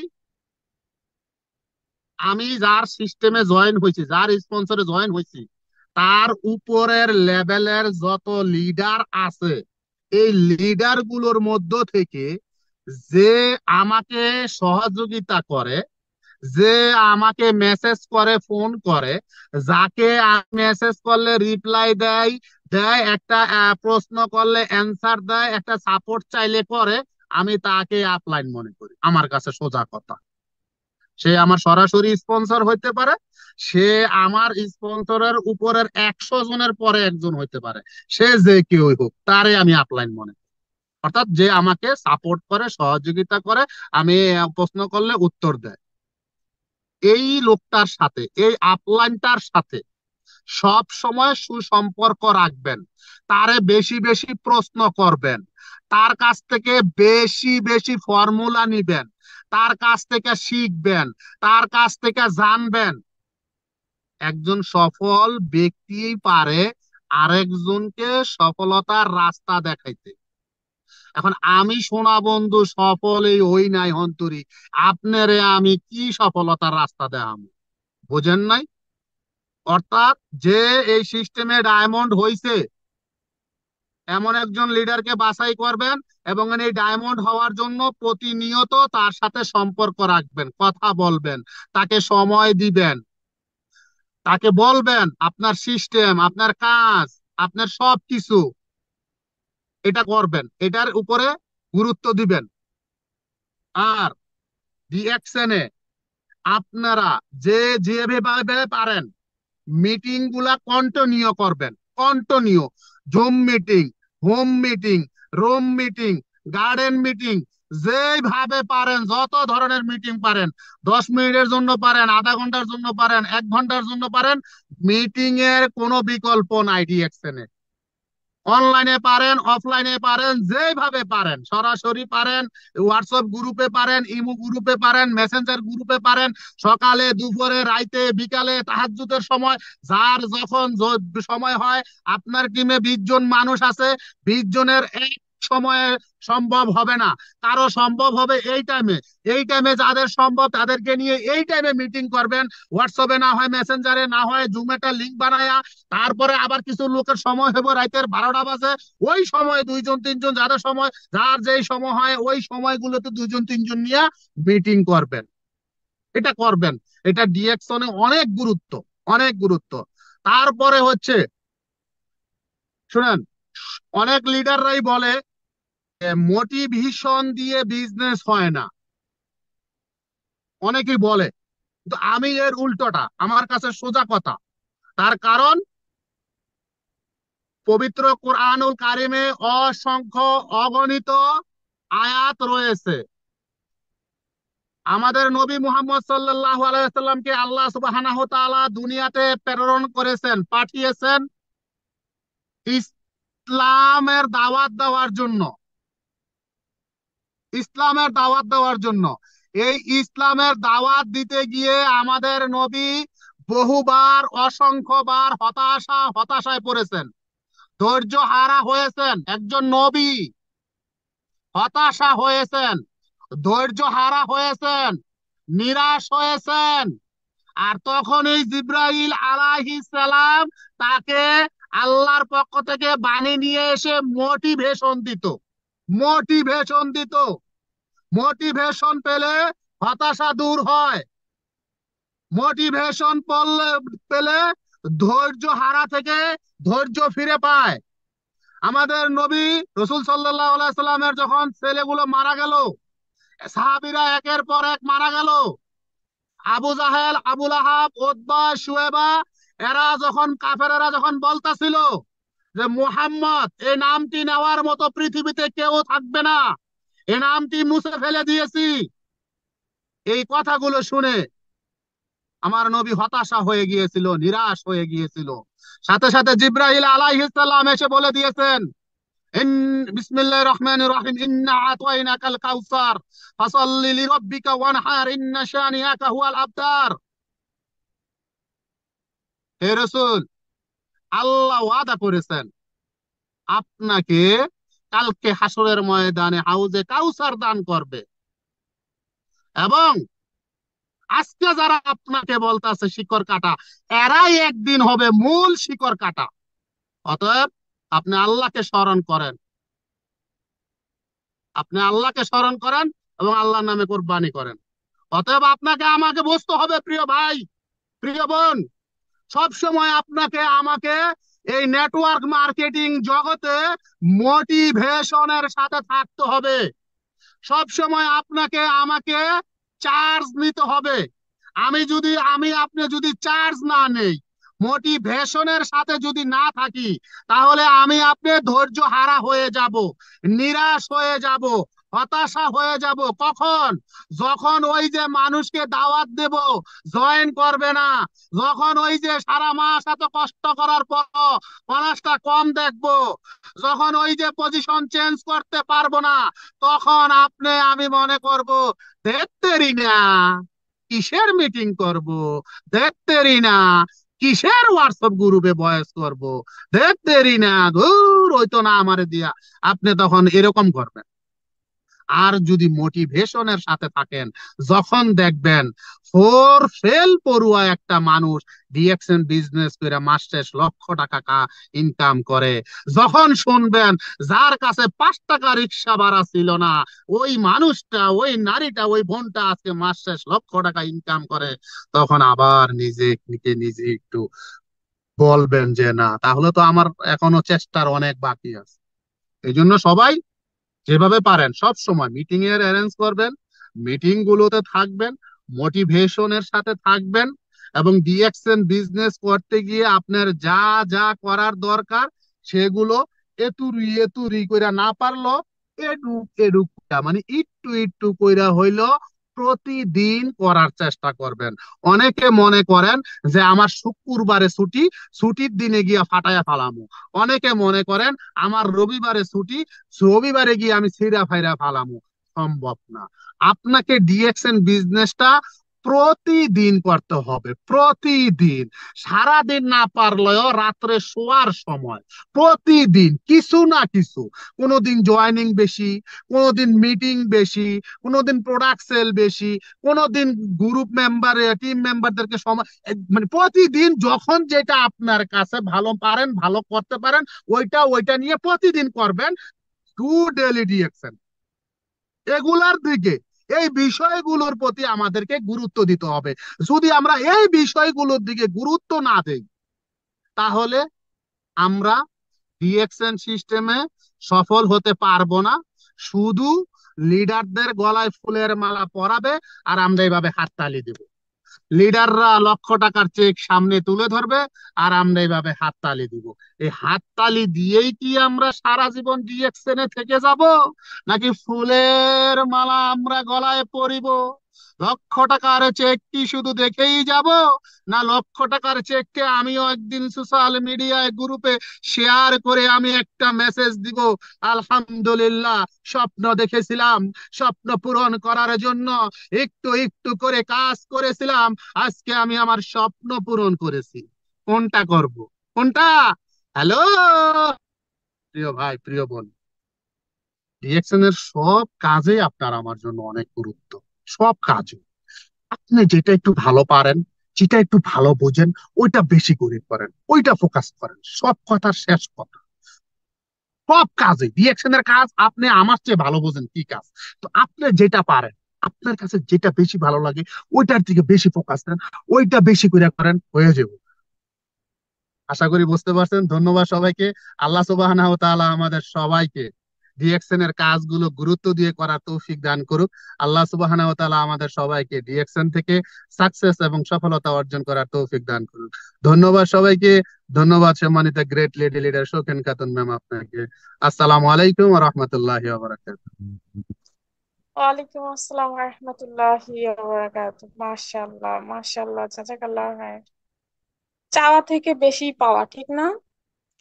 আমি যার সিস্টেমে জয়েন হয়েছি, যার স্পন্সরে জয়েন হয়েছি, তার উপরের লেভেলের যত লিডার আছে, এই লিডার গুলোর মধ্য থেকে যে আমাকে সহযোগিতা করে, যে আমাকে মেসেজ করে, ফোন করে, যাকে মেসেজ করলে রিপ্লাই দেয়, একটা প্রশ্ন করলে অ্যান্সার দেয়, একটা সাপোর্ট চাইলে করে, আমি তাকে আপলাইন মনে করি। আমার কাছে সোজা কথা, সে আমার সরাসরি স্পন্সর হইতে পারে, সে আমার স্পন্সরের উপরের 100 জনের পরে একজন হইতে পারে, সে যে কেউ হোক, তারে আমি আপলাইন মনে করি। অর্থাৎ যে আমাকে সাপোর্ট করে, সহযোগিতা করে, আমি প্রশ্ন করলে উত্তর দেয়, এই লোকটার সাথে, এই আপলাইনটার সাথে সব সময় সুসম্পর্ক রাখবেন। তারে বেশি বেশি প্রশ্ন করবেন, তার কাছ থেকে বেশি বেশি ফর্মুলা নিবেন, তার কাছ থেকে শিখবেন, তার কাছ থেকে জানবেন। একজন সফল ব্যক্তি পারে আরেকজনকে সফলতার রাস্তা দেখাইতে। এখন আমি সোনা বন্ধু সফল এই হই নাই হন্তরি, আপনারে আমি কি সফলতার রাস্তা দেখাবো? বোঝেন নাই? অর্থাৎ যে এই সিস্টেমে ডায়মন্ড হইছে এমন একজন লিডারকে বাছাই করবেন এবং এই ডায়মন্ড হওয়ার জন্য প্রতিনিয়ত তার সাথে সম্পর্ক রাখবেন, কথা বলবেন, তাকে সময় দিবেন, তাকে বলবেন আপনার সিস্টেম, আপনার কাজ, আপনার সবকিছু, এটা করবেন, এটার উপরে গুরুত্ব দিবেন। আর ডিএকশনে আপনারা যে যেভাবে পারেন মিটিং গুলা কন্টিনিউ করবেন, continue. Zoom meeting, home meeting, room meeting, garden meeting, যেভাবে পারেন যত ধরনের মিটিং পারেন, 10 মিনিটের জন্য পারেন, আধা ঘন্টার জন্য পারেন, 1 ঘন্টার জন্য পারেন, মিটিং এর কোনো বিকল্প নাই ডিএকশনে। অনলাইনে পারেন, অফলাইনে পারেন, যেভাবে পারেন, সরাসরি পারেন, হোয়াটসঅ্যাপ গ্রুপে পারেন, ইমো গ্রুপে পারেন, মেসেঞ্জার গ্রুপে পারেন, সকালে, দুপুরে, রাইতে, বিকালে, তাহাজ্জুদের সময়, যার যখন সময় হয়। আপনার টিমে 20 জন মানুষ আছে, 20 জনের এক সময়ে সম্ভব হবে না, কারো সম্ভব হবে এই টাইমে। এই টাইমে যাদের সম্ভব তাদেরকে নিয়ে এই টাইমে মিটিং করবেন, হোয়াটসঅ্যাপে না হয় মেসেঞ্জারে, না হয় জুম একটা লিঙ্ক বানায়া। তারপরে আবার কিছু লোকের সময় হবে রাতের 12টা বাজে, ওই সময় 2 জন 3 জন, যাদের সময়, যার যেই সময় হয় ওই সময়গুলোতে 2 জন 3 জন নিয়ে মিটিং করবেন। এটা করবেন, এটা ডিএকশনে অনেক গুরুত্ব, অনেক গুরুত্ব। তারপরে হচ্ছে, শুনেন, অনেক লিডাররাই বলে মোটিভেশন দিয়ে বিজনেস হয় না, অনেকেই বলে, কিন্তু আমি এর উল্টোটা, আমার কাছে সোজা কথা। তার কারণ পবিত্র কোরআনুল কারিমে অসংখ্য অগণিত আয়াত রয়েছে। আমাদের নবী মুহাম্মদ সাল্লাল্লাহু আলাইহি ওয়াসাল্লামকে আল্লাহ সুবহানাহু ওয়া তাআলা দুনিয়াতে প্রেরণ করেছেন, পাঠিয়েছেন ইসলামের দাওয়াত দেওয়ার জন্য, ইসলামের দাওয়াত দেওয়ার জন্য। এই ইসলামের দাওয়াত দিতে গিয়ে আমাদের নবী বহুবার, অসংখ্যবার হতাশায় পড়েছেন, ধৈর্য হারা হয়েছেন। একজন নবী হতাশা হয়েছেন, ধৈর্য হারা হয়েছেন, নিরাশ হয়েছেন। আর তখনই জিব্রাইল আলাইহিস সালাম তাকে আল্লাহর পক্ষ থেকে বাণী নিয়ে এসে মোটিভেশন দিত, মোটিভেশন দিত। মোটিভেশন পেলে হতাশা দূর হয়, মোটিভেশন পেলে ধৈর্য হারা থেকে ধৈর্য ফিরে পায়। আমাদের নবী রাসূল সাল্লাল্লাহু আলাইহি সাল্লামের যখন ছেলেগুলো মারা গেল, সাহাবীরা একের পর এক মারা গেল, আবু জাহেল, আবু লাহাব, উতবা, শুয়েবা, এরা যখন, কাফেরেরা যখন বলতাছিল যে মুহাম্মদ এই নামটি নেওয়ার মতো পৃথিবীতে কেউ থাকবে না, এই নামটি মুছে ফেলে দিয়েছি, এই কথাগুলো শুনে আমার নবী হতাশা হয়ে গিয়েছিল, নিরাশ হয়ে গিয়েছিল। সাথে সাথে জিব্রাইল আলাইহিস সালাম এসে বলে দিয়েছেন, বিসমিল্লাহির রহমানির রহিম, ইন্না আতাইনাকাল কাউসার ফাসাল্লি লিরাব্বিকা ওয়ানহার ইন্না শানিয়াকা হুয়াল আবতার। হে রাসূল, আল্লাহ ওয়াদা করেছেন আপনাকে কালকে হাসরের ময়দানে হাউজে কাউসার দান করবে, এবং আজকে যারা আপনাকে বলতেছে শিকড় কাটা, এরাই একদিন হবে মূল শিকড় কাটা। অতএব আপনি আল্লাহকে স্মরণ করেন, আপনি আল্লাহকে স্মরণ করেন এবং আল্লাহর নামে কুরবানি করেন। অতএব আপনাকে আমাকে বুঝতে হবে, প্রিয় ভাই, প্রিয় বোন, সব সময় আপনাকে আমাকে এই নেটওয়ার্ক মার্কেটিং জগতে মোটিভেশনের সাথে থাকতে হবে। সব সময় আপনাকে আমাকে চার্জ নিতে হবে। আমি আপনি যদি চার্জ না নেই, মোটিভেশনের সাথে যদি না থাকি, তাহলে আমি আপনি ধৈর্য হারা হয়ে যাব, নিরাশ হয়ে যাব, হতাশা হয়ে যাব। কখন? যখন ওই যে মানুষকে দাওয়াত দেব, জয়েন করবে না, যখন ওই যে সারা মাস এত কষ্ট করার পর বোনাসটা কম দেখবো, যখন ওই যে পজিশন চেঞ্জ করতে পারবো না, তখন আমি মনে করব দেখতেরি না, কিসের মিটিং করব, দেখতেরি না, কিসের হোয়াটসঅ্যাপ গ্রুপে ভয়েস করব, দেখতেরি না, ধুর হইতো না আমারে দিয়া। আপনি তখন এরকম করবেন। আর যদি মোটিভেশনের সাথে থাকেন, যখন দেখবেন ফোর ফেল পড়ুয়া একটা মানুষ ডিএক্সএন বিজনেস করে মাস শেষ লক্ষ টাকা ইনকাম করে, যখন শুনবেন যার কাছে 5 টাকা রিক্সা ভাড়া ছিল না, ওই মানুষটা, ওই নারীটা, ওই বোনটা আজকে মাস শেষ লক্ষ টাকা ইনকাম করে, তখন আবার নিজে একটু বলবেন যে না, তাহলে তো আমার এখনো চেষ্টার অনেক বাকি আছে। এই জন্য সবাই যেভাবে পারেন সব সময় মিটিং এর অ্যারেঞ্জ করবেন, মিটিং গুলোতে থাকবেন, মোটিভেশনের সাথে থাকবেন, এবং ডিএক্সএন বিজনেস করতে গিয়ে আপনার যা যা করার দরকার সেগুলো এতুরি এতুরি কইরা না পারলো এডুক এডুক মানে একটু একটু কইরা হইলো প্রতিদিন করার চেষ্টা করবেন। অনেকে মনে করেন যে আমার শুক্রবারে ছুটি, ছুটির দিনে গিয়া ফাটায়া ফালামু। অনেকে মনে করেন আমার রবিবারে ছুটি, রবিবারে গিয়ে আমি ছিঁড়া ফাইরা ফালামু। সম্ভব না। আপনাকে ডিএক্সএন বিজনেসটা প্রতিদিন করতে হবে, প্রতিদিন। সারাদিন না পারলেও রাত্রে শোয়ার সময় প্রতিদিন কিছু না কিছু, কোনোদিন জয়েনিং বেশি, কোনোদিন মিটিং বেশি, কোনোদিন প্রোডাক্ট সেল বেশি, কোনোদিন গ্রুপ মেম্বার টিম মেম্বারদেরকে সময়, মানে প্রতিদিন যখন যেটা আপনার কাছে ভালো পারেন, ভালো করতে পারেন, ওইটা নিয়ে প্রতিদিন করবেন। টু ডেলি ডিএক্সএন এগুলার দিকে, এই বিষয়গুলোর প্রতি আমাদেরকে গুরুত্ব দিতে হবে। যদি আমরা এই বিষয়গুলোর দিকে গুরুত্ব না দেই, তাহলে আমরা ডিএক্সএন সিস্টেমে সফল হতে পারবো না। শুধু লিডারদের গলায় ফুলের মালা পরাবে আর আমরা এইভাবে হাততালি দিব। লিডাররা লক্ষ টাকার চেক সামনে তুলে ধরবে আর আমরা এইভাবে হাততালি দিব। এই হাততালি দিয়েই কি আমরা সারা জীবন ডিএক্সএন থেকে যাব, নাকি ফুলের মালা আমরা গলায় পরিব? লক্ষ টাকার চেক কি শুধু দেখেই যাব, না লক্ষ টাকার চেককে আমিও একদিন সোশ্যাল মিডিয়ায় গ্রুপে শেয়ার করে আমি একটা মেসেজ দিব, আলহামদুলিল্লাহ স্বপ্ন দেখেছিলাম, স্বপ্ন পূরণ করার জন্য একটু একটু করে কাজ করেছিলাম, আজকে আমি আমার স্বপ্ন পূরণ করেছি। কোনটা করব? কোনটা? হ্যালো প্রিয় ভাই, প্রিয় বোন, ডিএক্সএন এর সব কাজে আপনার আমার জন্য অনেক গুরুত্ব। সব কাজে আপনি যেটা একটু ভালো পারেন, যেটা একটু ভালো বোঝেন, ওইটা বেশি করে করেন, ওইটা ফোকাস করেন। সব কথার শেষ কথা, সব কাজে ডিএক্সএন এর কাজ আপনি আমার চেয়ে ভালো বোঝেন কি কাজ। তো আপনি যেটা পারেন, আপনার কাছে যেটা বেশি ভালো লাগে, ওইটার দিকে বেশি ফোকাস দেন, ওইটা বেশি করে করেন, হয়ে যাবে। আশা করি বুঝতে পারছেন। ধন্যবাদ সবাইকে। আল্লাহ সুবহানাহু ওয়া তাআলা আমাদের সবাইকে ডিএক্সএন এর কাজগুলো গুরুত্ব দিয়ে করার তৌফিক দান করুক। আল্লাহ সুবহানাহু ওয়া তাআলা আমাদের সবাইকে ডিএক্সএন থেকে সাকসেস এবং সফলতা অর্জন করার তৌফিক দান করুক। ধন্যবাদ সবাইকে। ধন্যবাদ সম্মানিত গ্রেট লেডি লিডার শৌখিন খাতুন ম্যাম আপনাকে। আসসালামু আলাইকুম ওয়া রাহমাতুল্লাহি ওয়া বারাকাতুহু। ওয়ালাইকুম আসসালাম ওয়া রাহমাতুল্লাহি ওয়া বারাকাতুহু। মাশাআল্লাহ মাশাআল্লাহ, জাযাকাল্লাহ খাইর। চাওয়া থেকে বেশি পাওয়া, ঠিক না?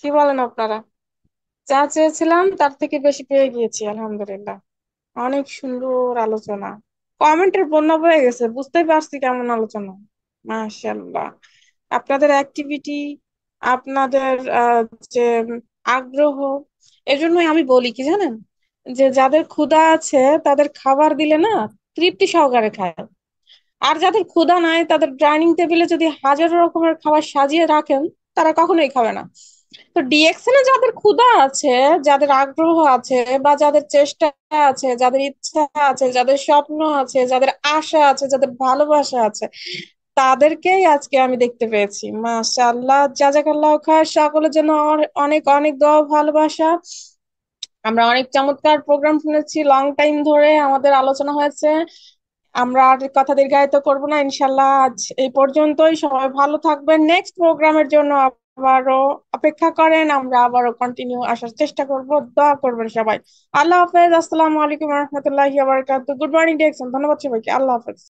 কি বলেন আপনারা? যা চেয়েছিলাম তার থেকে বেশি পেয়ে গিয়েছি, আলহামদুলিল্লাহ। অনেক সুন্দর আলোচনা, কমেন্টের বন্যা বয়ে গেছে, বুঝতেই পারছি কেমন আলোচনা। মাশাআল্লাহ, আপনাদের অ্যাক্টিভিটি, আপনাদের যে আগ্রহ, এজন্যই আমি বলি কি জানেন, যে যাদের ক্ষুধা আছে তাদের খাবার দিলে না তৃপ্তি সহকারে খায়, আর যাদের ক্ষুধা নাই তাদের ডাইনিং টেবিলে যদি হাজার রকমের খাবার সাজিয়ে রাখেন তারা কখনোই খাবে না। তো ডিএক্সএন এ যাদের ক্ষুধা আছে, যাদের আগ্রহ আছে, বা যাদের চেষ্টা আছে, যাদের ইচ্ছা আছে, যাদের স্বপ্ন আছে, যাদের আশা আছে, যাদের ভালোবাসা আছে, তাদেরকেই আজকে আমি দেখতে পেয়েছি। মাশাআল্লাহ, জাযাকাল্লাহ খায়ের। সকলের জন্য অনেক অনেক দোয়া ও ভালোবাসা। আমরা অনেক চমৎকার প্রোগ্রাম শুনেছি, লং টাইম ধরে আমাদের আলোচনা হয়েছে। আমরা আর কথা দীর্ঘায়িত করব না, ইনশাল্লাহ আজ এই পর্যন্তই। সবাই ভালো থাকবেন, নেক্সট প্রোগ্রামের জন্য আবারও অপেক্ষা করেন, আমরা আবারও কন্টিনিউ আসার চেষ্টা করব। দোয়া করবেন সবাই। আল্লাহ হাফেজ। আসসালামু আলাইকুম রহমতুল্লাহি ওয়া বারাকাতুহু। Good morning direction. ধন্যবাদ সবাইকে। আল্লাহ হাফেজ।